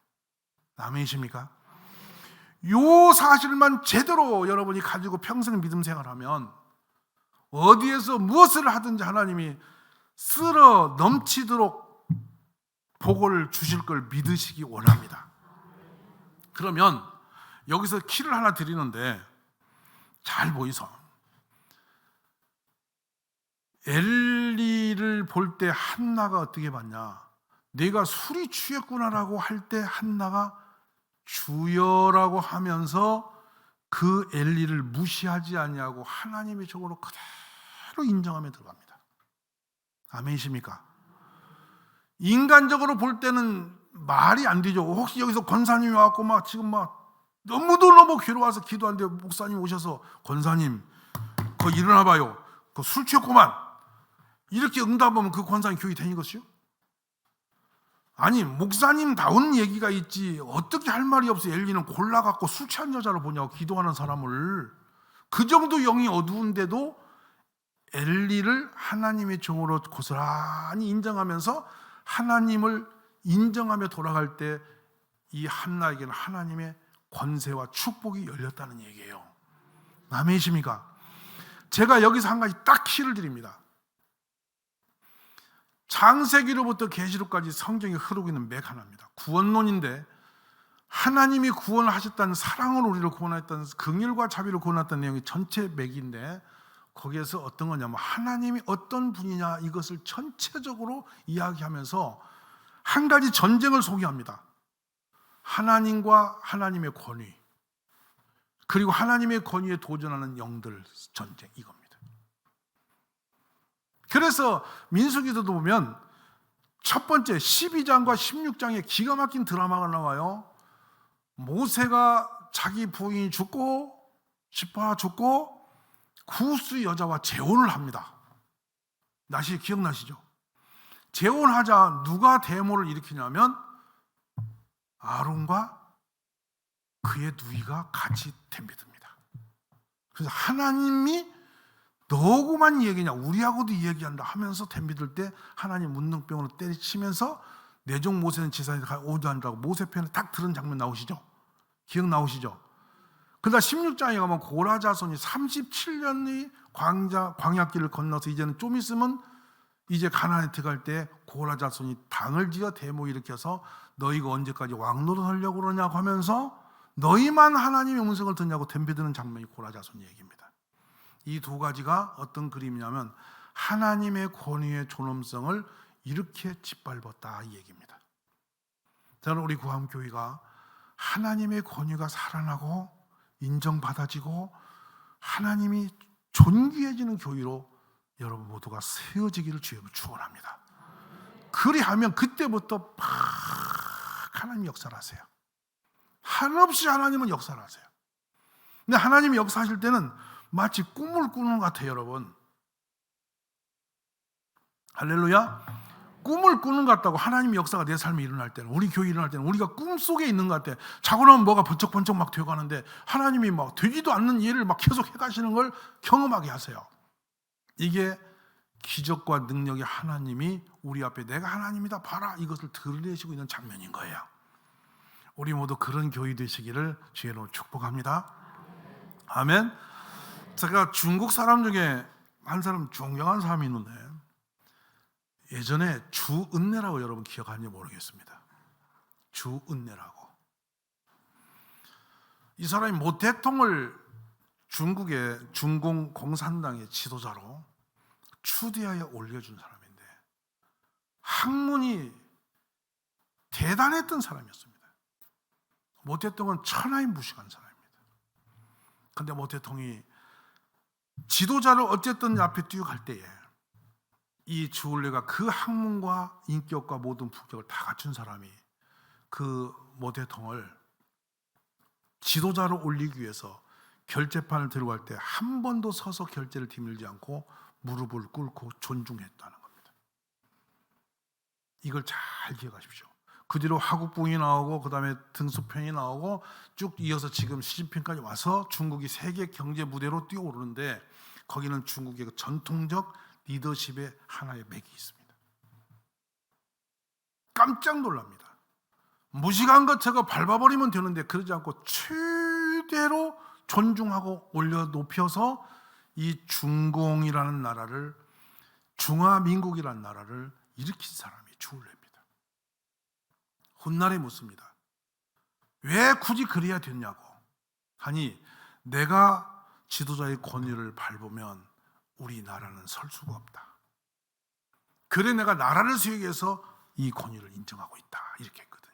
아멘이십니까? 요 사실만 제대로 여러분이 가지고 평생 믿음 생활하면 어디에서 무엇을 하든지 하나님이 쓸어 넘치도록 복을 주실 걸 믿으시기 원합니다. 그러면 여기서 키를 하나 드리는데 잘 보이소. 엘리를 볼 때 한나가 어떻게 봤냐? 내가 술이 취했구나라고 할 때 한나가 주여라고 하면서 그 엘리를 무시하지 아니하고 하나님의 종으로 그대로 인정하며 들어갑니다. 아멘이십니까? 인간적으로 볼 때는 말이 안 되죠. 혹시 여기서 권사님이 와갖고 막 지금 막 너무 괴로워서 기도하는데 목사님 오셔서 권사님 그거 일어나 봐요. 그거 술 취했구만. 이렇게 응답하면 그 권사님 교육이 되는 것이요? 아니 목사님다운 얘기가 있지 어떻게 할 말이 없어. 엘리는 골라갖고 술 취한 여자를 보냐고 기도하는 사람을. 그 정도 영이 어두운데도 엘리를 하나님의 종으로 고스란히 인정하면서 하나님을 인정하며 돌아갈 때 이 한나에게는 하나님의 권세와 축복이 열렸다는 얘기예요. 아멘이십니까? 제가 여기서 한 가지 딱 키를 드립니다. 창세기로부터 계시록까지 성경이 흐르고 있는 맥 하나입니다. 구원론인데 하나님이 구원하셨다는 사랑으로 우리를 구원했다는 긍휼과 자비를 구원했다는 내용이 전체 맥인데 거기에서 어떤 거냐면 하나님이 어떤 분이냐 이것을 전체적으로 이야기하면서 한 가지 전쟁을 소개합니다. 하나님과 하나님의 권위 그리고 하나님의 권위에 도전하는 영들 전쟁 이겁니다. 그래서 민수기도도 보면 첫 번째 12장과 16장에 기가 막힌 드라마가 나와요. 모세가 자기 부인이 죽고 시퍼라 죽고 구스 여자와 재혼을 합니다. 나시 기억나시죠? 재혼하자 누가 데모를 일으키냐면 아론과 그의 누이가 같이 덤비듭니다. 그래서 하나님이 너구만 얘기냐 우리하고도 이야기한다 하면서 덤비들 때 하나님 문둥병으로 때리치면서 내 종 모세는 지상에 오지 않으라고 모세편에 딱 들은 장면 나오시죠? 기억 나오시죠? 그러다 16장에 가면 고라 자손이 37년의 광야길을 건너서 이제는 좀 있으면 이제 가나안에 들어갈 때 고라 자손이 당을 지어 데모 일으켜서 너희가 언제까지 왕노릇하려고 그러냐고 하면서 너희만 하나님의 음성을 듣냐고 덤비드는 장면이 고라 자손 얘기입니다. 이 두 가지가 어떤 그림이냐면 하나님의 권위의 존엄성을 이렇게 짓밟았다 이 얘기입니다. 저는 우리 구함교회가 하나님의 권위가 살아나고 인정받아지고 하나님이 존귀해지는 교회로 여러분 모두가 세워지기를 주여 축원합니다. 그리하면 그때부터 막 하나님 역사를 하세요. 한없이 하나님은 역사를 하세요. 근데 하나님이 역사하실 때는 마치 꿈을 꾸는 것 같아요, 여러분. 할렐루야. 꿈을 꾸는 것 같다고 하나님의 역사가 내 삶에 일어날 때는 우리 교회 일어날 때는 우리가 꿈속에 있는 것 같아. 자고 나면 뭐가 번쩍번쩍 막 되어가는데 하나님이 막 되지도 않는 일을 막 계속 해가시는 걸 경험하게 하세요. 이게 기적과 능력의 하나님이 우리 앞에 내가 하나님이다 봐라 이것을 드러내시고 있는 장면인 거예요. 우리 모두 그런 교회 되시기를 주의로 축복합니다. 아멘. 제가 중국 사람 중에 한 사람 존경하는 사람이 있는데 예전에 주은내라고 여러분 기억하는지 모르겠습니다. 주은내라고 이 사람이 모 대통령을 중국의 중공 공산당의 지도자로 추대하여 올려준 사람인데 학문이 대단했던 사람이었습니다. 모 대통령은 천하에 무식한 사람입니다. 그런데 모 대통령이 지도자를 어쨌든 앞에 띄워갈 때에 이 주울레가 그 학문과 인격과 모든 품격을 다 갖춘 사람이 그 모 대통령을 지도자로 올리기 위해서 결재판을 들어갈 때 한 번도 서서 결재를 뒤밀지 않고 무릎을 꿇고 존중했다는 겁니다. 이걸 잘 기억하십시오. 그 뒤로 하국붕이 나오고 그 다음에 등소평이 나오고 쭉 이어서 지금 시진핑까지 와서 중국이 세계 경제 무대로 뛰어오르는데 거기는 중국의 그 전통적 리더십의 하나의 맥이 있습니다. 깜짝 놀랍니다. 무식한 것 저거 밟아버리면 되는데 그러지 않고 최대로 존중하고 올려 높여서 이 중공이라는 나라를, 중화민국이라는 나라를 일으킨 사람이 주울레입니다. 훗날에 묻습니다. 왜 굳이 그래야 됐냐고 하니 내가 지도자의 권위를 밟으면 우리나라는 설 수가 없다. 그래 내가 나라를 수행해서 이 권위를 인정하고 있다. 이렇게 했거든요.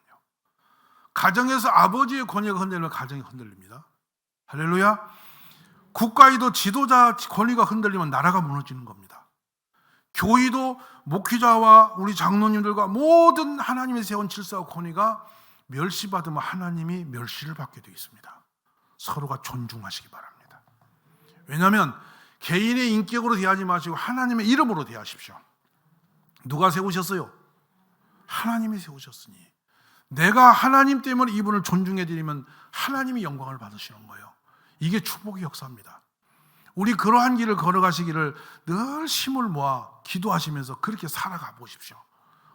가정에서 아버지의 권위가 흔들리면 가정이 흔들립니다. 할렐루야. 국가에도 지도자 권위가 흔들리면 나라가 무너지는 겁니다. 교회도 목회자와 우리 장로님들과 모든 하나님이 세운 질서와 권위가 멸시받으면 하나님이 멸시를 받게 되어 있습니다. 서로가 존중하시기 바랍니다. 왜냐하면 개인의 인격으로 대하지 마시고 하나님의 이름으로 대하십시오. 누가 세우셨어요? 하나님이 세우셨으니 내가 하나님 때문에 이분을 존중해드리면 하나님이 영광을 받으시는 거예요. 이게 축복의 역사입니다. 우리 그러한 길을 걸어가시기를 늘 힘을 모아 기도하시면서 그렇게 살아가 보십시오.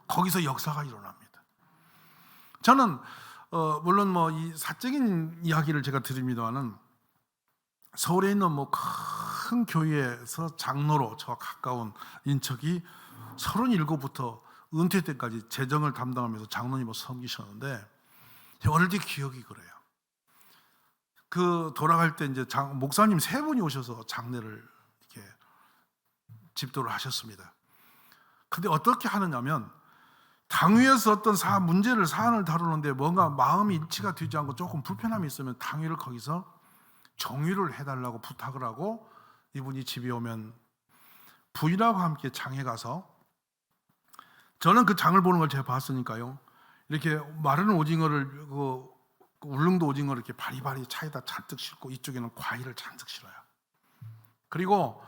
거기서 역사가 일어납니다. 저는 물론 뭐 이 사적인 이야기를 제가 드립니다만은 서울에 있는 뭐 큰 교회에서 장로로 저와 가까운 인척이 37부터 은퇴 때까지 재정을 담당하면서 장로님으로 섬기셨는데 어릴 때 기억이 그래요. 그 돌아갈 때 이제 목사님 3분이 오셔서 장례를 이렇게 집도를 하셨습니다. 근데 어떻게 하느냐면 당위에서 어떤 사안을 다루는데 뭔가 마음이 일치가 되지 않고 조금 불편함이 있으면 당위를 거기서 정위를 해달라고 부탁을 하고 이분이 집에 오면 부인하고 함께 장에 가서 저는 그 장을 보는 걸 제가 봤으니까요. 이렇게 마르는 오징어를 그 울릉도 오징어를 이렇게 바리바리 차에다 잔뜩 싣고 이쪽에는 과일을 잔뜩 실어요. 그리고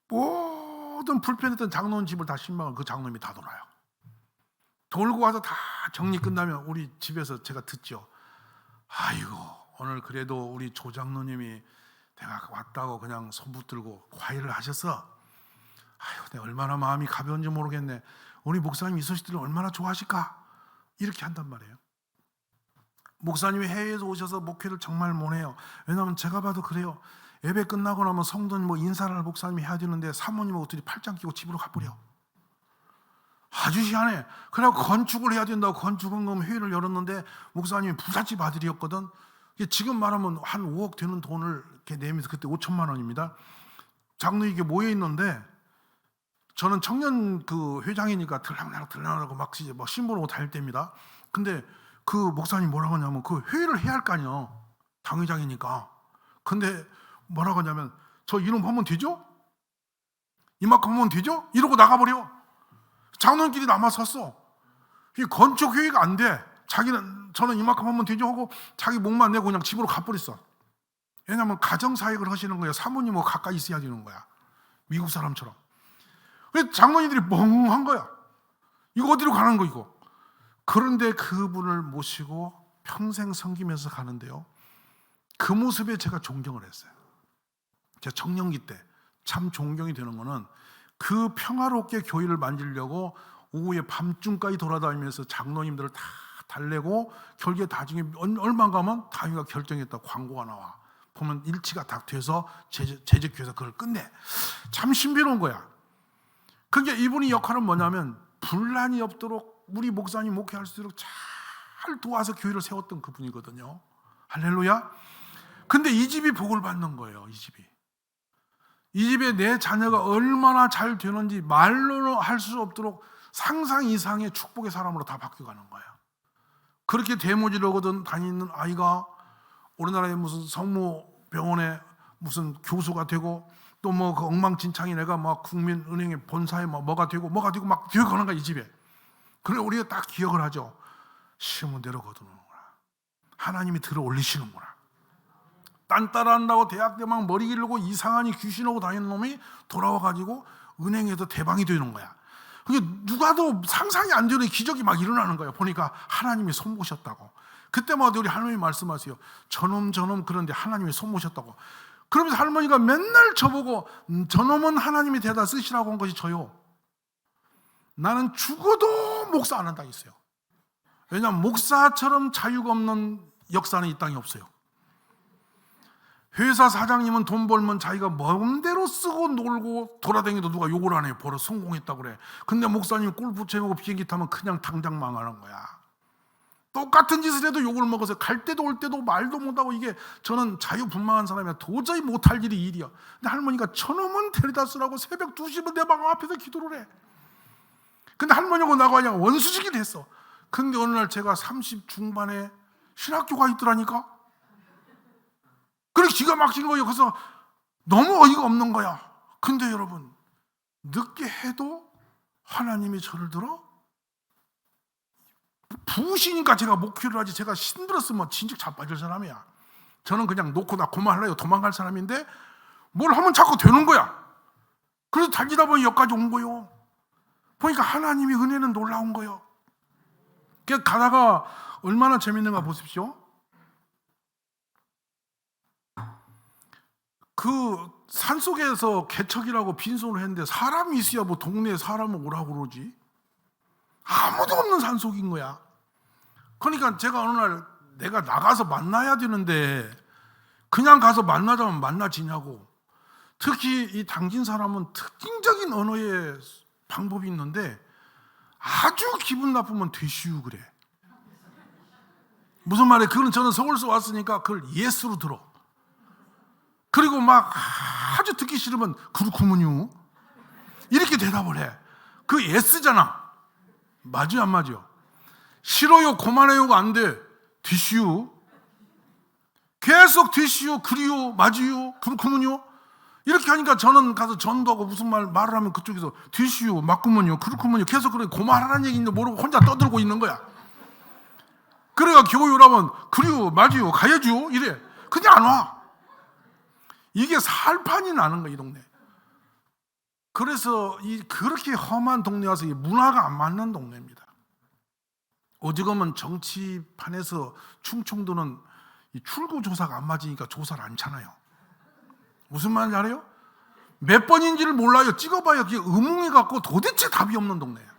모든 불편했던 장로님 집을 다 신방을 그 장로님이 다 돌아요. 돌고 와서 다 정리 끝나면 우리 집에서 제가 듣죠. 아이고 오늘 그래도 우리 조 장로님이 내가 왔다고 그냥 손 붙들고 과일을 하셨어. 아이고 내가 얼마나 마음이 가벼운지 모르겠네. 우리 목사님 이 소식 들으면 얼마나 좋아하실까? 이렇게 한단 말이에요. 목사님이 해외에서 오셔서 목회를 정말 못해요. 왜냐하면 제가 봐도 그래요. 예배 끝나고 나면 성도님 뭐 인사를 목사님이 해야 되는데 사모님하고 둘이 팔짱 끼고 집으로 가버려. 아주 희한해. 그래갖고 건축을 해야 된다고 건축원금 회의를 열었는데 목사님이 부잣집 아들이었거든. 지금 말하면 한 5억 되는 돈을 이렇게 내면서 그때 5천만 원입니다. 장로 이게 모여 있는데 저는 청년 그 회장이니까 들락날락 막 신부로 다닐 때입니다. 근데 그 목사님 뭐라고 하냐면 그 회의를 해야 할 거 아니에요. 당회장이니까. 근데 뭐라고 하냐면 저 이름 하면 되죠? 이만큼 하면 되죠? 이러고 나가버려. 장로님끼리 남아섰어. 이 건축 회의가 안 돼. 저는 이만큼 하면 되죠 하고 자기 목만 내고 그냥 집으로 가버렸어. 왜냐하면 가정사역을 하시는 거예요. 사모님하고 가까이 있어야 되는 거야. 미국 사람처럼. 장로님들이 멍한 거야. 이거 어디로 가는 거 이거. 그런데 그분을 모시고 평생 섬기면서 가는데요. 그 모습에 제가 존경을 했어요. 제가 청년기 때 참 존경이 되는 거는 그 평화롭게 교회를 만지려고 오후에 밤중까지 돌아다니면서 장로님들을 다 달래고 결국에 나중에 얼마 가면 당위가 결정했다 광고가 나와. 보면 일치가 다 돼서 재직교회에서 그걸 끝내. 참 신비로운 거야. 그게 이분이 역할은 뭐냐면 분란이 없도록 우리 목사님 목회할수록 잘 도와서 교회를 세웠던 그분이거든요. 할렐루야. 근데 이 집이 복을 받는 거예요. 이 집에 내 자녀가 얼마나 잘 되는지 말로는 할 수 없도록 상상 이상의 축복의 사람으로 다 바뀌어가는 거예요. 그렇게 대모지르거든 다니는 아이가 우리나라의 무슨 성모병원에 무슨 교수가 되고 또 뭐 그 엉망진창이 내가 막 국민은행의 본사에 뭐가 되고 막 되어가는 거야 이 집에. 그래 우리가 딱 기억을 하죠. 심은 대로 거두는구나. 하나님이 들어 올리시는구나. 딴 따라한다고 대학 때 막 머리 기르고 이상하니 귀신하고 다니는 놈이 돌아와가지고 은행에서 대방이 되는 거야. 그게 누가도 상상이 안 되는 기적이 막 일어나는 거예요. 보니까 하나님이 손보셨다고. 그때마다 우리 할머니 말씀하세요. 저놈 그런데 하나님이 손보셨다고. 그러면서 할머니가 맨날 저보고 저놈은 하나님이 대다 쓰시라고 한 것이 저요. 나는 죽어도 목사 안 한다 했어요. 왜냐하면 목사처럼 자유가 없는 역사는 이 땅에 없어요. 회사 사장님은 돈 벌면 자기가 마음대로 쓰고 놀고 돌아다니도 누가 욕을 안 해요. 벌어 성공했다고 그래. 근데 목사님 골프 채우고 비행기 타면 그냥 당장 망하는 거야. 똑같은 짓을 해도 욕을 먹어서 갈 때도 올 때도 말도 못하고 이게 저는 자유분방한 사람이라 도저히 못할 일이야. 근데 할머니가 저놈은 데려다 쓰라고 새벽 2시면 내 방 앞에서 기도를 해. 근데 할머니하고 나가 그냥 원수지기 됐어. 근데 어느 날 제가 30 중반에 신학교가 있더라니까. 그래 기가 막힌 거예요. 그래서 너무 어이가 없는 거야. 근데 여러분 늦게 해도 하나님이 저를 들어 부으시니까 제가 목회를 하지. 제가 힘들었으면 진즉 자빠질 사람이야. 저는 그냥 놓고 나 그만하려고 도망갈 사람인데 뭘 하면 자꾸 되는 거야. 그래서 달리다 보니 여기까지 온 거예요. 보니까 하나님이 은혜는 놀라운 거예요. 그래서 가다가 얼마나 재밌는가 보십시오. 그 산속에서 개척이라고 빈손을 했는데 사람이 있어야 뭐 동네에 사람을 오라고 그러지. 아무도 없는 산속인 거야. 그러니까 제가 어느 날 내가 나가서 만나야 되는데 그냥 가서 만나자면 만나지냐고. 특히 이 당진 사람은 특징적인 언어의 방법이 있는데 아주 기분 나쁘면 되시우 그래. 무슨 말이에요? 그건 저는 서울서 왔으니까 그걸 예스로 들어. 그리고 막 아주 듣기 싫으면 그렇구먼요 이렇게 대답을 해. 그 예스잖아. 맞아요 안 맞아요? 싫어요 그만해요가 안 돼. 되시우. 계속 되시우 그리요 맞아요 그렇구먼요 이렇게 하니까 저는 가서 전도하고 무슨 말을 하면 그쪽에서 되시우 맞구먼요 그렇구먼요 계속 그래 그만하라는 얘기인데 모르고 혼자 떠들고 있는 거야. 그래가 교회 오라면 그리요 맞아요 가야죠 이래. 근데 안 와. 이게 살판이 나는 거야 이 동네. 그래서 그렇게 험한 동네 와서 이 문화가 안 맞는 동네입니다. 어지간하면 정치판에서 충청도는 이 출구조사가 안 맞으니까 조사를 안 차나요. 무슨 말인지 알아요? 몇 번인지를 몰라요. 찍어봐야 그게 의문해갖고 도대체 답이 없는 동네예요.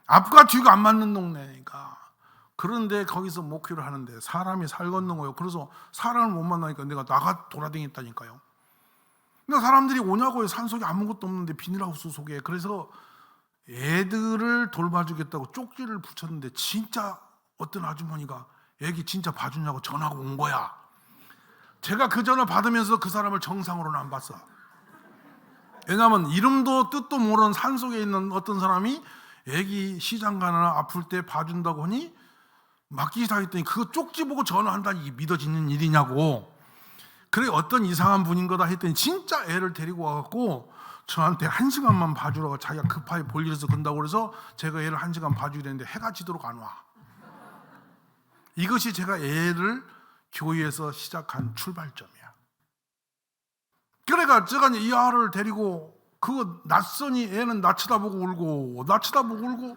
앞과 뒤가 안 맞는 동네니까. 그런데 거기서 목회를 하는데 사람이 살 걷는 거예요. 그래서 사람을 못 만나니까 내가 나가 돌아다녔다니까요. 그러니까 사람들이 오냐고요. 산속에 아무것도 없는데 비닐하우스 속에. 그래서 애들을 돌봐주겠다고 쪽지를 붙였는데 진짜 어떤 아주머니가 애기 진짜 봐주냐고 전화가 온 거야. 제가 그 전화 받으면서 그 사람을 정상으로는 안 봤어. 왜냐하면 이름도 뜻도 모르는 산속에 있는 어떤 사람이 애기 시장 가나 아플 때 봐준다고 하니 맡기시다 했더니 그거 쪽지 보고 전화한다니 이게 믿어지는 일이냐고. 그래 어떤 이상한 분인 거다 했더니 진짜 애를 데리고 와갖고 저한테 1시간만 봐주라고 자기가 급하게 볼 일에서 건다고 그래서 제가 애를 1시간 봐주게 되는데 해가 지도록 안 와. 이것이 제가 애를 교회에서 시작한 출발점이야. 그래가 제가 이 아를 데리고 그거 낯선이 애는 나 쳐다보고 울고 나 쳐다보고 울고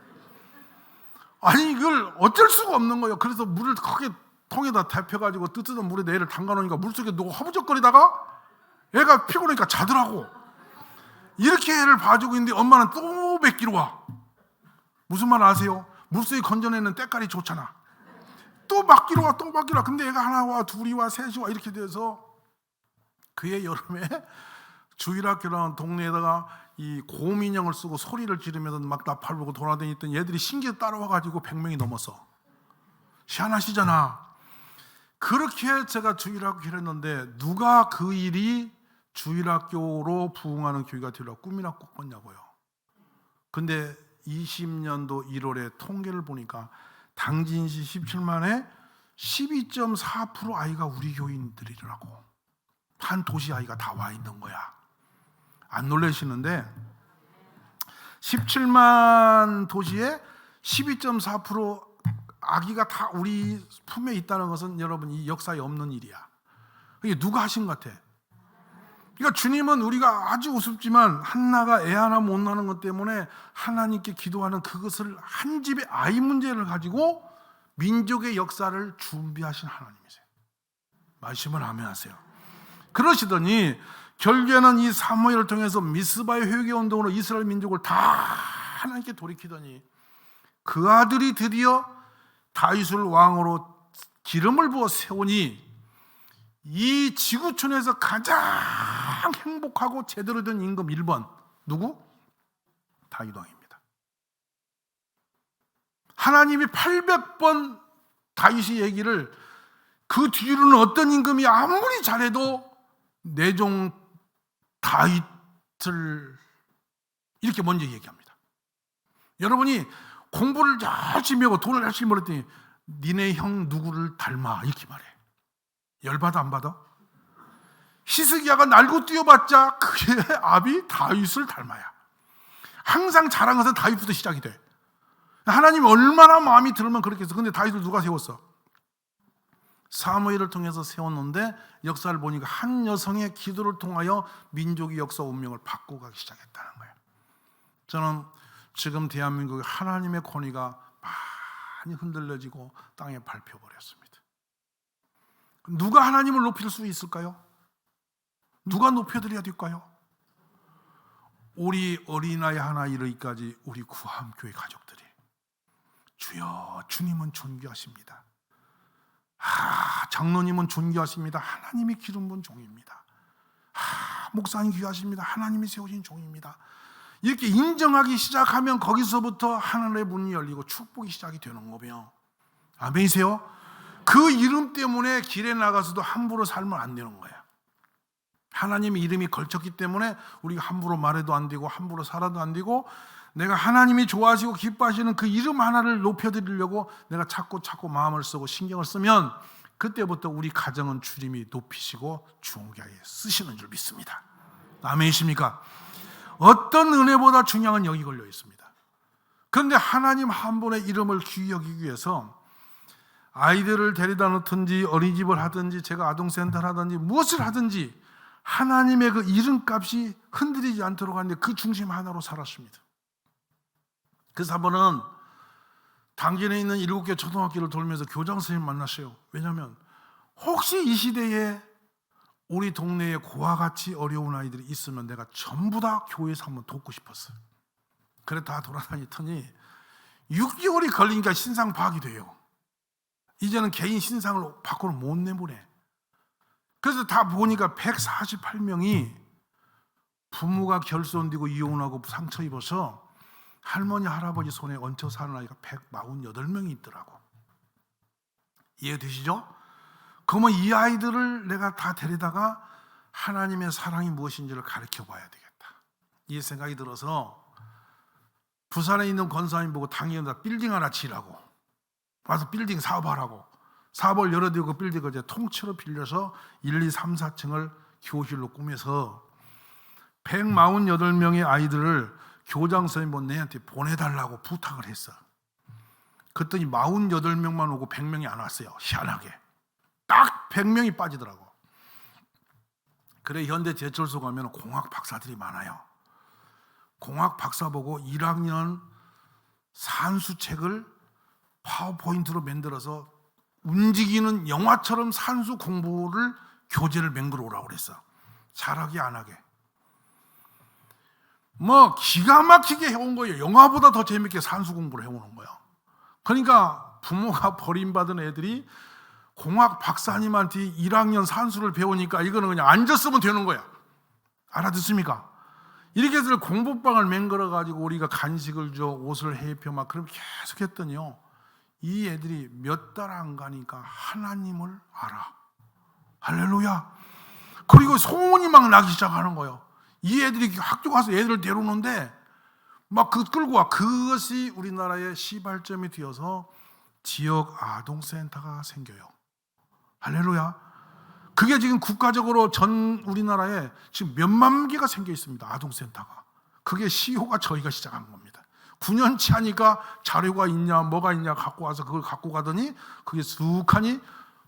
아니 이걸 어쩔 수가 없는 거예요. 그래서 물을 크게 통에다 데펴가지고 뜨뜻한 물에 내 애를 담가놓으니까 물속에 누구 허부적거리다가 애가 피곤하니까 자더라고. 이렇게 애를 봐주고 있는데 엄마는 또 뵙기로 와. 무슨 말 아세요? 물속에 건져내는 때깔이 좋잖아. 또 맡기로 와, 또 맡기로 와. 근데 애가 하나 와, 둘이 와, 셋이 와 이렇게 돼서 그해 여름에 주일학교라는 동네에다가 이 곰인형을 쓰고 소리를 지르면서 막 나팔 불고 돌아다니던 얘들이 신기해 따라와가지고 100명이 넘었어. 희한하시잖아. 그렇게 제가 주일학교를 했는데 누가 그 일이 주일학교로 부흥하는 교회가 되려고 꿈이나 꿨냐고요. 근데 20년도 1월에 통계를 보니까 당진시 17만에 12.4% 아이가 우리 교인들이라고. 한 도시 아이가 다 와 있는 거야. 안 놀라시는데 17만 도시에 12.4% 아기가 다 우리 품에 있다는 것은 여러분 이 역사에 없는 일이야. 이게 누가 하신 것 같아? 그러니까 주님은 우리가 아주 우습지만 한나가 애 하나 못 낳는 것 때문에 하나님께 기도하는 그것을 한 집의 아이 문제를 가지고 민족의 역사를 준비하신 하나님이세요. 말씀을 아멘하세요. 그러시더니 결국에는 이 사무엘을 통해서 미스바의 회개운동으로 이스라엘 민족을 다 하나님께 돌이키더니 그 아들이 드디어 다윗을 왕으로 기름을 부어 세우니 이 지구촌에서 가장 행복하고 제대로 된 임금 1번 누구? 다윗 왕입니다. 하나님이 800번 다윗의 얘기를 그 뒤로는 어떤 임금이 아무리 잘해도 내 종 다윗을 이렇게 먼저 얘기합니다. 여러분이 공부를 열심히 하고 돈을 열심히 벌었더니 니네 형 누구를 닮아 이렇게 말해. 열받아 안 받아? 히스기야가 날고 뛰어봤자 그의 아비 다윗을 닮아야. 항상 잘한 것은 다윗부터 시작이 돼. 하나님이 얼마나 마음이 들으면 그렇게 해서. 근데 다윗을 누가 세웠어? 사무엘을 통해서 세웠는데 역사를 보니까 한 여성의 기도를 통하여 민족의 역사 운명을 바꿔가기 시작했다는 거예요. 저는 지금 대한민국의 하나님의 권위가 많이 흔들려지고 땅에 밟혀버렸습니다. 누가 하나님을 높일 수 있을까요? 누가 높여드려야 될까요? 우리 어린아이 하나 이르기까지 우리 구함교회 가족들이 주여 주님은 존귀하십니다. 장로님은 존귀하십니다. 하나님이 기름 부은 종입니다. 목사님 귀하십니다. 하나님이 세우신 종입니다. 이렇게 인정하기 시작하면 거기서부터 하늘의 문이 열리고 축복이 시작이 되는 거며. 아멘이세요? 그 이름 때문에 길에 나가서도 함부로 살면 안 되는 거야. 하나님의 이름이 걸쳤기 때문에 우리가 함부로 말해도 안 되고 함부로 살아도 안 되고, 내가 하나님이 좋아하시고 기뻐하시는 그 이름 하나를 높여드리려고 내가 자꾸 마음을 쓰고 신경을 쓰면 그때부터 우리 가정은 주님이 높이시고 존귀하게 쓰시는 줄 믿습니다. 아멘이십니까? 어떤 은혜보다 중요한 여기 걸려 있습니다. 그런데 하나님 한 분의 이름을 귀히 여기기 위해서 아이들을 데려다 놓든지 어린이집을 하든지 제가 아동센터를 하든지 무엇을 하든지 하나님의 그 이름값이 흔들리지 않도록 하는데 그 중심 하나로 살았습니다. 그래서 한 번은 당진에 있는 7개 초등학교를 돌면서 교장 선생님 만났어요. 왜냐하면 혹시 이 시대에 우리 동네에 고와 같이 어려운 아이들이 있으면 내가 전부 다 교회에서 한번 돕고 싶었어요. 그래 다 돌아다니더니 6개월이 걸리니까 신상 파악이 돼요. 이제는 개인 신상을 밖으로 못 내보내. 그래서 다 보니까 148명이 부모가 결손되고 이혼하고 상처 입어서 할머니 할아버지 손에 얹혀 사는 아이가 148명이 있더라고. 이해되시죠? 그러면 이 아이들을 내가 다 데려다가 하나님의 사랑이 무엇인지를 가르쳐 봐야 되겠다. 이 생각이 들어서 부산에 있는 권사님 보고 당연히 빌딩 하나 지으라고 와서 빌딩 사업하라고 사업을 열어두고 그 빌딩을 이제 통째로 빌려서 1, 2, 3, 4층을 교실로 꾸며서 148명의 아이들을 교장 선생님 내한테 보내달라고 부탁을 했어. 그랬더니 48명만 오고 100명이 안 왔어요. 희한하게 딱 100명이 빠지더라고. 그래 현대제철소 가면 공학 박사들이 많아요. 공학 박사 보고 1학년 산수책을 파워포인트로 만들어서 움직이는 영화처럼 산수 공부를 교재를 만들어 오라고 그랬어. 잘하게 안 하게. 뭐 기가 막히게 해온 거예요. 영화보다 더 재밌게 산수 공부를 해오는 거예요. 그러니까 부모가 버림받은 애들이 공학 박사님한테 1학년 산수를 배우니까 이거는 그냥 앉았으면 되는 거야. 알아듣습니까? 이렇게 해서 공부방을 맹글어 가지고 우리가 간식을 줘, 옷을 해입혀 막 그렇게 계속 했더니요. 이 애들이 몇 달 안 가니까 하나님을 알아. 할렐루야. 그리고 소문이 막 나기 시작하는 거예요. 이 애들이 학교 가서 애들을 데려오는데 막 끌고 와. 그것이 우리나라의 시발점이 되어서 지역 아동센터가 생겨요. 할렐루야. 그게 지금 국가적으로 전 우리나라에 지금 몇만 개가 생겨 있습니다. 아동센터가. 그게 시효가 저희가 시작한 겁니다. 9년치 하니까 자료가 있냐 뭐가 있냐 갖고 와서 그걸 갖고 가더니 그게 쑥하니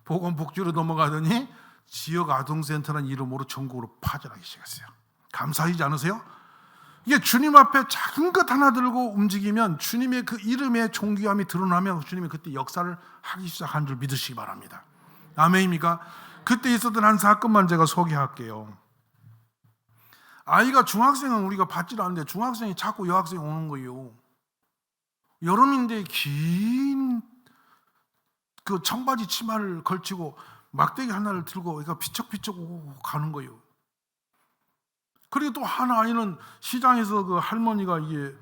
보건복지로 넘어가더니 지역 아동센터라는 이름으로 전국으로 파전하기 시작했어요. 감사하지 않으세요? 이게 주님 앞에 작은 것 하나 들고 움직이면 주님의 그 이름의 존귀함이 드러나면 주님이 그때 역사를 하기 시작한 줄 믿으시기 바랍니다. 아멘입니까? 그때 있었던 한 사건만 제가 소개할게요. 아이가 중학생은 우리가 받질 않는데 중학생이 자꾸 여학생이 오는 거예요. 여름인데 긴 그 청바지 치마를 걸치고 막대기 하나를 들고 애가 비쩍비쩍 오고 가는 거예요. 그리고 또 한 아이는 시장에서 그 할머니가 이게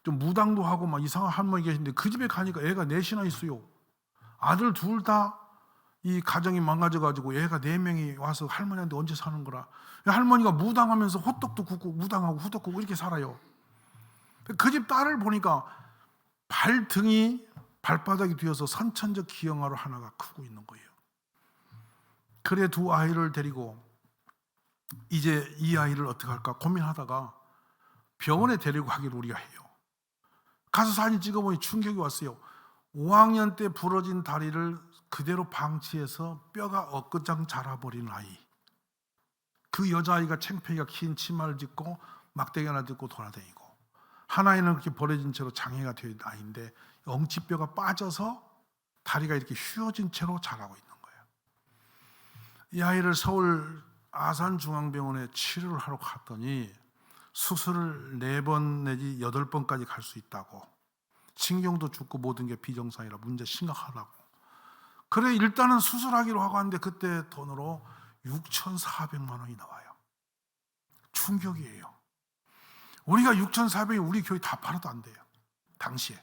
좀 무당도 하고 막 이상한 할머니 계신데 그 집에 가니까 애가 넷이나 있어요. 아들 둘 다 이 가정이 망가져가지고 애가 4명이 와서 할머니한테 언제 사는 거라. 할머니가 무당하면서 호떡도 굽고 무당하고 후떡 굽고 이렇게 살아요. 그 집 딸을 보니까 발등이 발바닥이 뒤어서 선천적 기형아로 하나가 크고 있는 거예요. 그래 두 아이를 데리고 이제 이 아이를 어떻게 할까 고민하다가 병원에 데리고 가기로 우리가 해요. 가서 사진 찍어보니 충격이 왔어요. 5학년 때 부러진 다리를 그대로 방치해서 뼈가 엊그장 자라버린 아이. 그 여자아이가 창피하게 긴 치마를 짚고 막대기 하나 짚고 돌아다니고, 하나에는 그렇게 버려진 채로 장애가 된 아이인데 엉치뼈가 빠져서 다리가 이렇게 휘어진 채로 자라고 있는 거예요. 이 아이를 서울 아산중앙병원에 치료를 하러 갔더니 수술을 4번 내지 8번까지 갈 수 있다고, 신경도 죽고 모든 게 비정상이라 문제 심각하다고. 그래 일단은 수술하기로 하고 하는데 그때 돈으로 6,400만 원이 나와요. 충격이에요. 우리가 6,400이 우리 교회 다 팔아도 안 돼요 당시에.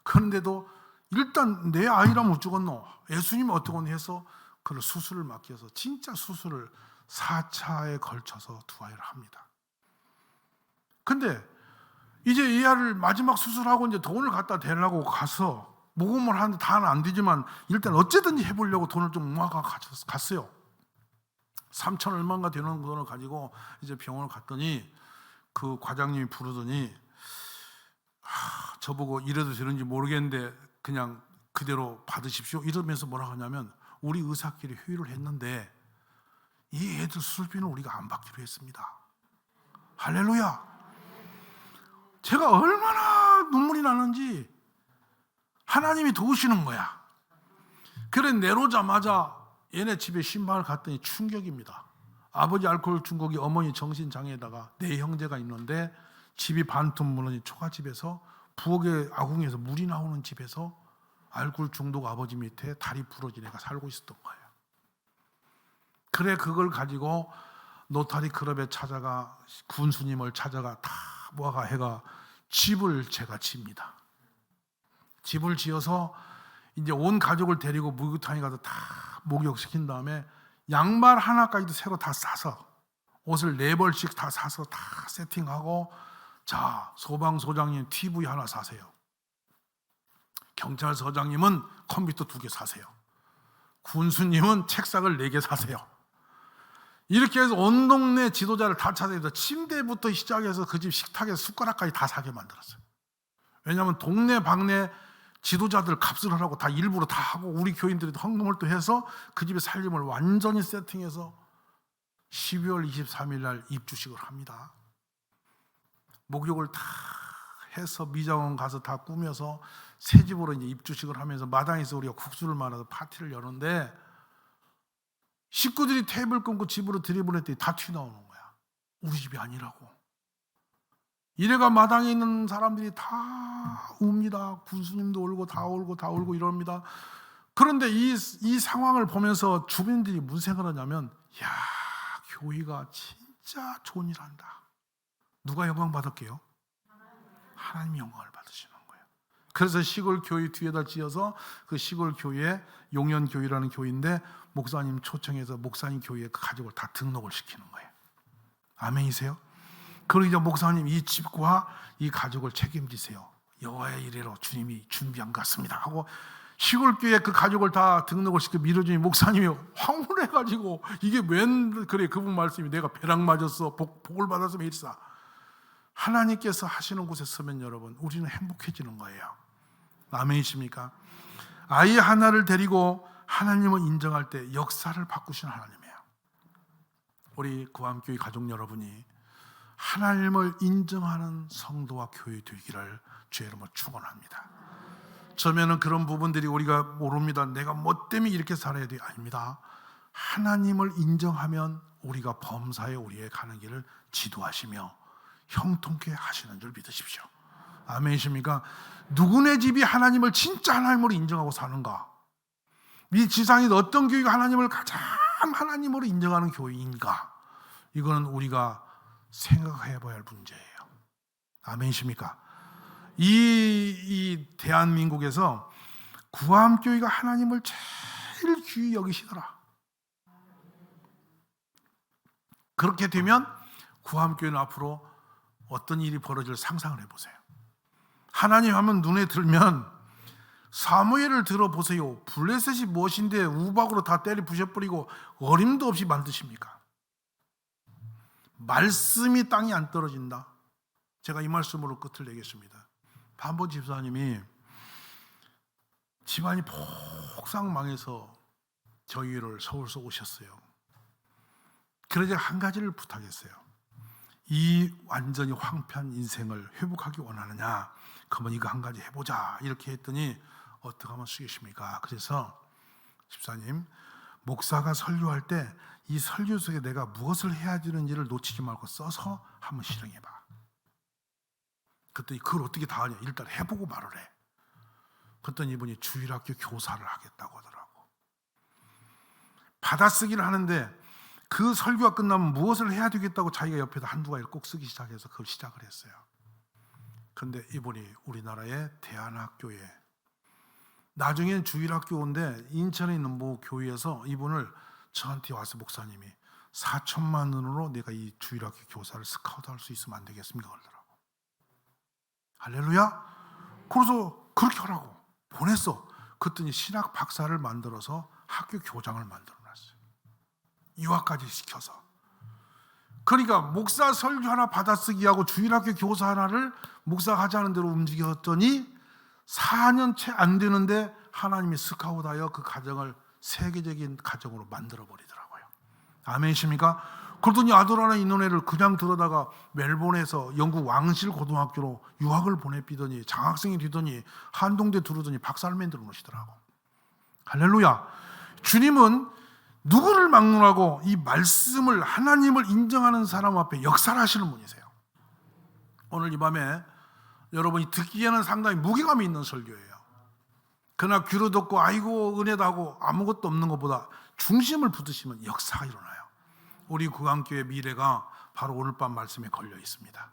그런데도 일단 내 아이라면 어쩌겠노, 예수님이 어떠겠노 해서 그 수술을 맡겨서 진짜 수술을 4차에 걸쳐서 두 아이를 합니다. 근데 이제 이 아이를 마지막 수술하고 이제 돈을 갖다 대려고 가서 모금을 하는데 다는 안 되지만 일단 어쨌든지 해보려고 돈을 좀 모아가 갔어요. 3천 얼마인가 되는 돈을 가지고 이제 병원을 갔더니 그 과장님이 부르더니 저보고 이래도 되는지 모르겠는데 그냥 그대로 받으십시오 이러면서 뭐라 하냐면, 우리 의사끼리 회의를 했는데 이 애들 수술비는 우리가 안 받기로 했습니다. 할렐루야. 제가 얼마나 눈물이 나는지 하나님이 도우시는 거야. 그래 내려오자마자 얘네 집에 신방을 갔더니 충격입니다. 아버지 알코올 중독이, 어머니 정신장애에다가 4형제가 있는데 집이 반틈 무너진 초가집에서 부엌에 아궁이에서 물이 나오는 집에서 알코올 중독 아버지 밑에 다리 부러진 애가 살고 있었던 거예요. 그래 그걸 가지고 노타리 클럽에 찾아가 군수님을 찾아가 다 모아가 해가 집을 제가 집니다. 집을 지어서 이제 온 가족을 데리고 목욕탕에 가서 다 목욕시킨 다음에 양말 하나까지도 새로 다 싸서 옷을 4벌씩 다 사서 다 세팅하고, 자 소방소장님 TV 하나 사세요. 경찰서장님은 컴퓨터 2개 사세요. 군수님은 책상을 4개 사세요. 이렇게 해서 온 동네 지도자를 다 찾아서 침대부터 시작해서 그 집 식탁에 숟가락까지 다 사게 만들었어요. 왜냐하면 동네 방네 지도자들 값을 하라고 다 일부러 다 하고 우리 교인들이 헌금을 또 해서 그 집의 살림을 완전히 세팅해서 12월 23일 날 입주식을 합니다. 목욕을 다 해서 미장원 가서 다 꾸며서 새 집으로 이제 입주식을 하면서 마당에서 우리가 국수를 말아서 파티를 여는데 식구들이 테이블 끊고 집으로 들이보냈더니 다 튀어나오는 거야. 우리 집이 아니라고. 이래가 마당에 있는 사람들이 다 웁니다. 군수님도 울고 다 울고 다 울고 이럽니다. 그런데 이 상황을 보면서 주민들이 무슨 생각을 하냐면, 야 교회가 진짜 좋은 일 한다. 누가 영광 받을게요? 하나님이 영광을 받으시는 거예요. 그래서 시골 교회 뒤에다 지어서 그 시골 교회에 용연교회라는 교회인데 목사님 초청해서 목사님 교회에 그 가족을 다 등록을 시키는 거예요. 아멘이세요? 그리고 이제 목사님 이 집과 이 가족을 책임지세요. 여호와의 이래로 주님이 준비한 것 같습니다 하고 시골 교회 그 가족을 다 등록을 시켜 밀어주니 목사님이 황홀해가지고 이게 웬 그래 그분 말씀이 내가 벼락 맞았어 복을 받았으면 일사. 하나님께서 하시는 곳에 서면 여러분 우리는 행복해지는 거예요. 아멘이십니까? 아이 하나를 데리고 하나님을 인정할 때 역사를 바꾸시는 하나님이에요. 우리 구암교회 가족 여러분이 하나님을 인정하는 성도와 교회 되기를 주의 이름으로 축원합니다. 처음에는 그런 부분들이 우리가 모릅니다. 내가 뭐 때문에 이렇게 살아야 돼? 아닙니다. 하나님을 인정하면 우리가 범사에 우리의 가는 길을 지도하시며 형통케 하시는 줄 믿으십시오. 아멘이십니까? 누구네 집이 하나님을 진짜 하나님으로 인정하고 사는가? 이 지상에 어떤 교회가 하나님을 가장 하나님으로 인정하는 교회인가? 이거는 우리가 생각해 봐야 할 문제예요. 아멘이십니까? 이 대한민국에서 구암교회가 하나님을 제일 귀히 여기시더라. 그렇게 되면 구암교회는 앞으로 어떤 일이 벌어질 상상을 해보세요. 하나님 하면 눈에 들면 사무엘을 들어보세요. 블레셋이 무엇인데 우박으로 다 때려 부셔버리고 어림도 없이 만드십니까? 말씀이 땅에 안 떨어진다. 제가 이 말씀으로 끝을 내겠습니다. 반보 집사님이 집안이 폭삭 망해서 저희를 서울서 오셨어요. 그러자 한 가지를 부탁했어요. 이 완전히 황폐한 인생을 회복하기 원하느냐? 그러면 이거 한 가지 해보자. 이렇게 했더니 어떻게 하면 쓰겠습니까? 그래서 집사님, 목사가 설교할 때 이 설교 속에 내가 무엇을 해야 되는지를 놓치지 말고 써서 한번 실행해봐. 그랬더니 그걸 어떻게 다 하냐? 일단 해보고 말을 해. 그랬더니 이분이 주일학교 교사를 하겠다고 하더라고. 받아쓰기를 하는데 그 설교가 끝나면 무엇을 해야 되겠다고 자기가 옆에다 한두 가지를 꼭 쓰기 시작해서 그걸 시작을 했어요. 그런데 이분이 우리나라의 대안학교에 나중엔 주일학교인데 인천에 있는 모 교회에서 이분을 저한테 와서 목사님이 4천만 원으로 내가 이 주일학교 교사를 스카우트할 수 있으면 안 되겠습니까? 그러더라고. 할렐루야. 그래서 그렇게 하라고 보냈어. 그랬더니 신학 박사를 만들어서 학교 교장을 만들어놨어요. 유학까지 시켜서. 그러니까 목사 설교 하나 받아쓰기하고 주일학교 교사 하나를 목사가 하자는 대로 움직였더니 4년 채 안 되는데 하나님이 스카우트하여 그 가정을 세계적인 가정으로 만들어버리더라고요. 아멘이십니까? 그러더니 아들 하나 있는 애를 그냥 들어다가 멜본에서 영국 왕실 고등학교로 유학을 보내비더니 장학생이 되더니 한동대 들어오더니 박사를 만들어 놓으시더라고. 할렐루야. 주님은 누구를 막론하고 이 말씀을 하나님을 인정하는 사람 앞에 역사를 하시는 분이세요. 오늘 이 밤에 여러분이 듣기에는 상당히 무게감이 있는 설교예요. 그러나 귀로 듣고 아이고 은혜다 하고 아무것도 없는 것보다 중심을 붙드시면 역사가 일어나요. 우리 구암교회 미래가 바로 오늘 밤 말씀에 걸려 있습니다.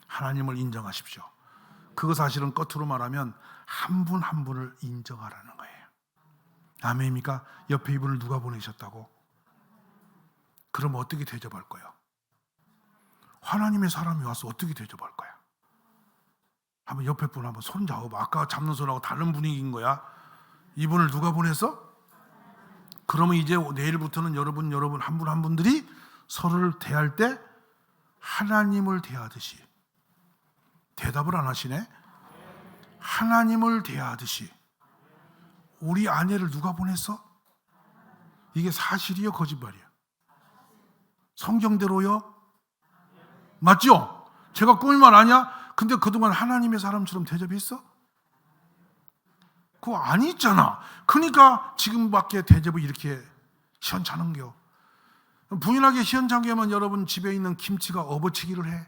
하나님을 인정하십시오. 그거 사실은 끝으로 말하면 한 분 한 분을 인정하라는 거예요. 아멘입니까? 옆에 이분을 누가 보내셨다고? 그럼 어떻게 대접할 거예요? 하나님의 사람이 와서 어떻게 대접할 거야? 한번 옆에 분 한번 손 잡아봐. 아까 잡는 손하고 다른 분위기인 거야. 이분을 누가 보냈어? 그러면 이제 내일부터는 여러분 한 분 한 분들이 서로를 대할 때 하나님을 대하듯이, 대답을 안 하시네. 하나님을 대하듯이. 우리 아내를 누가 보냈어? 이게 사실이요 거짓말이요? 성경대로요? 맞죠? 제가 꾸민 말 아니야? 근데 그동안 하나님의 사람처럼 대접했어? 그거 아니잖아. 그러니까 지금밖에 대접을 이렇게 시원찮은겨. 부인하게 시원찮게 하면 여러분 집에 있는 김치가 업어치기를 해.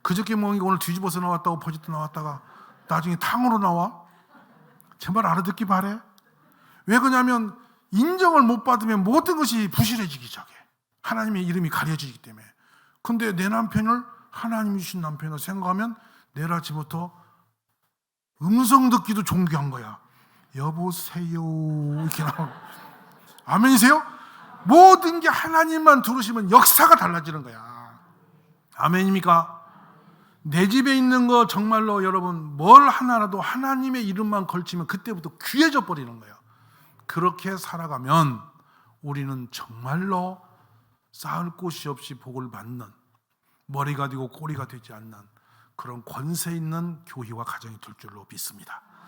그저께 먹은 게 오늘 뒤집어서 나왔다고 퍼지도 나왔다가 나중에 탕으로 나와. 제발 알아듣기 바래. 왜 그러냐면 인정을 못 받으면 모든 것이 부실해지기 시작해. 하나님의 이름이 가려지기 때문에. 근데 내 남편을 하나님이 주신 남편을 생각하면 내일 아침부터 음성 듣기도 존귀한 거야. 여보세요 이렇게 나오고. 아멘이세요? 모든 게 하나님만 들으시면 역사가 달라지는 거야. 아멘입니까? 내 집에 있는 거 정말로 여러분 뭘 하나라도 하나님의 이름만 걸치면 그때부터 귀해져 버리는 거예요. 그렇게 살아가면 우리는 정말로 쌓을 곳이 없이 복을 받는, 머리가 되고 꼬리가 되지 않는 그런 권세 있는 교회와 가정이 될 줄로 믿습니다.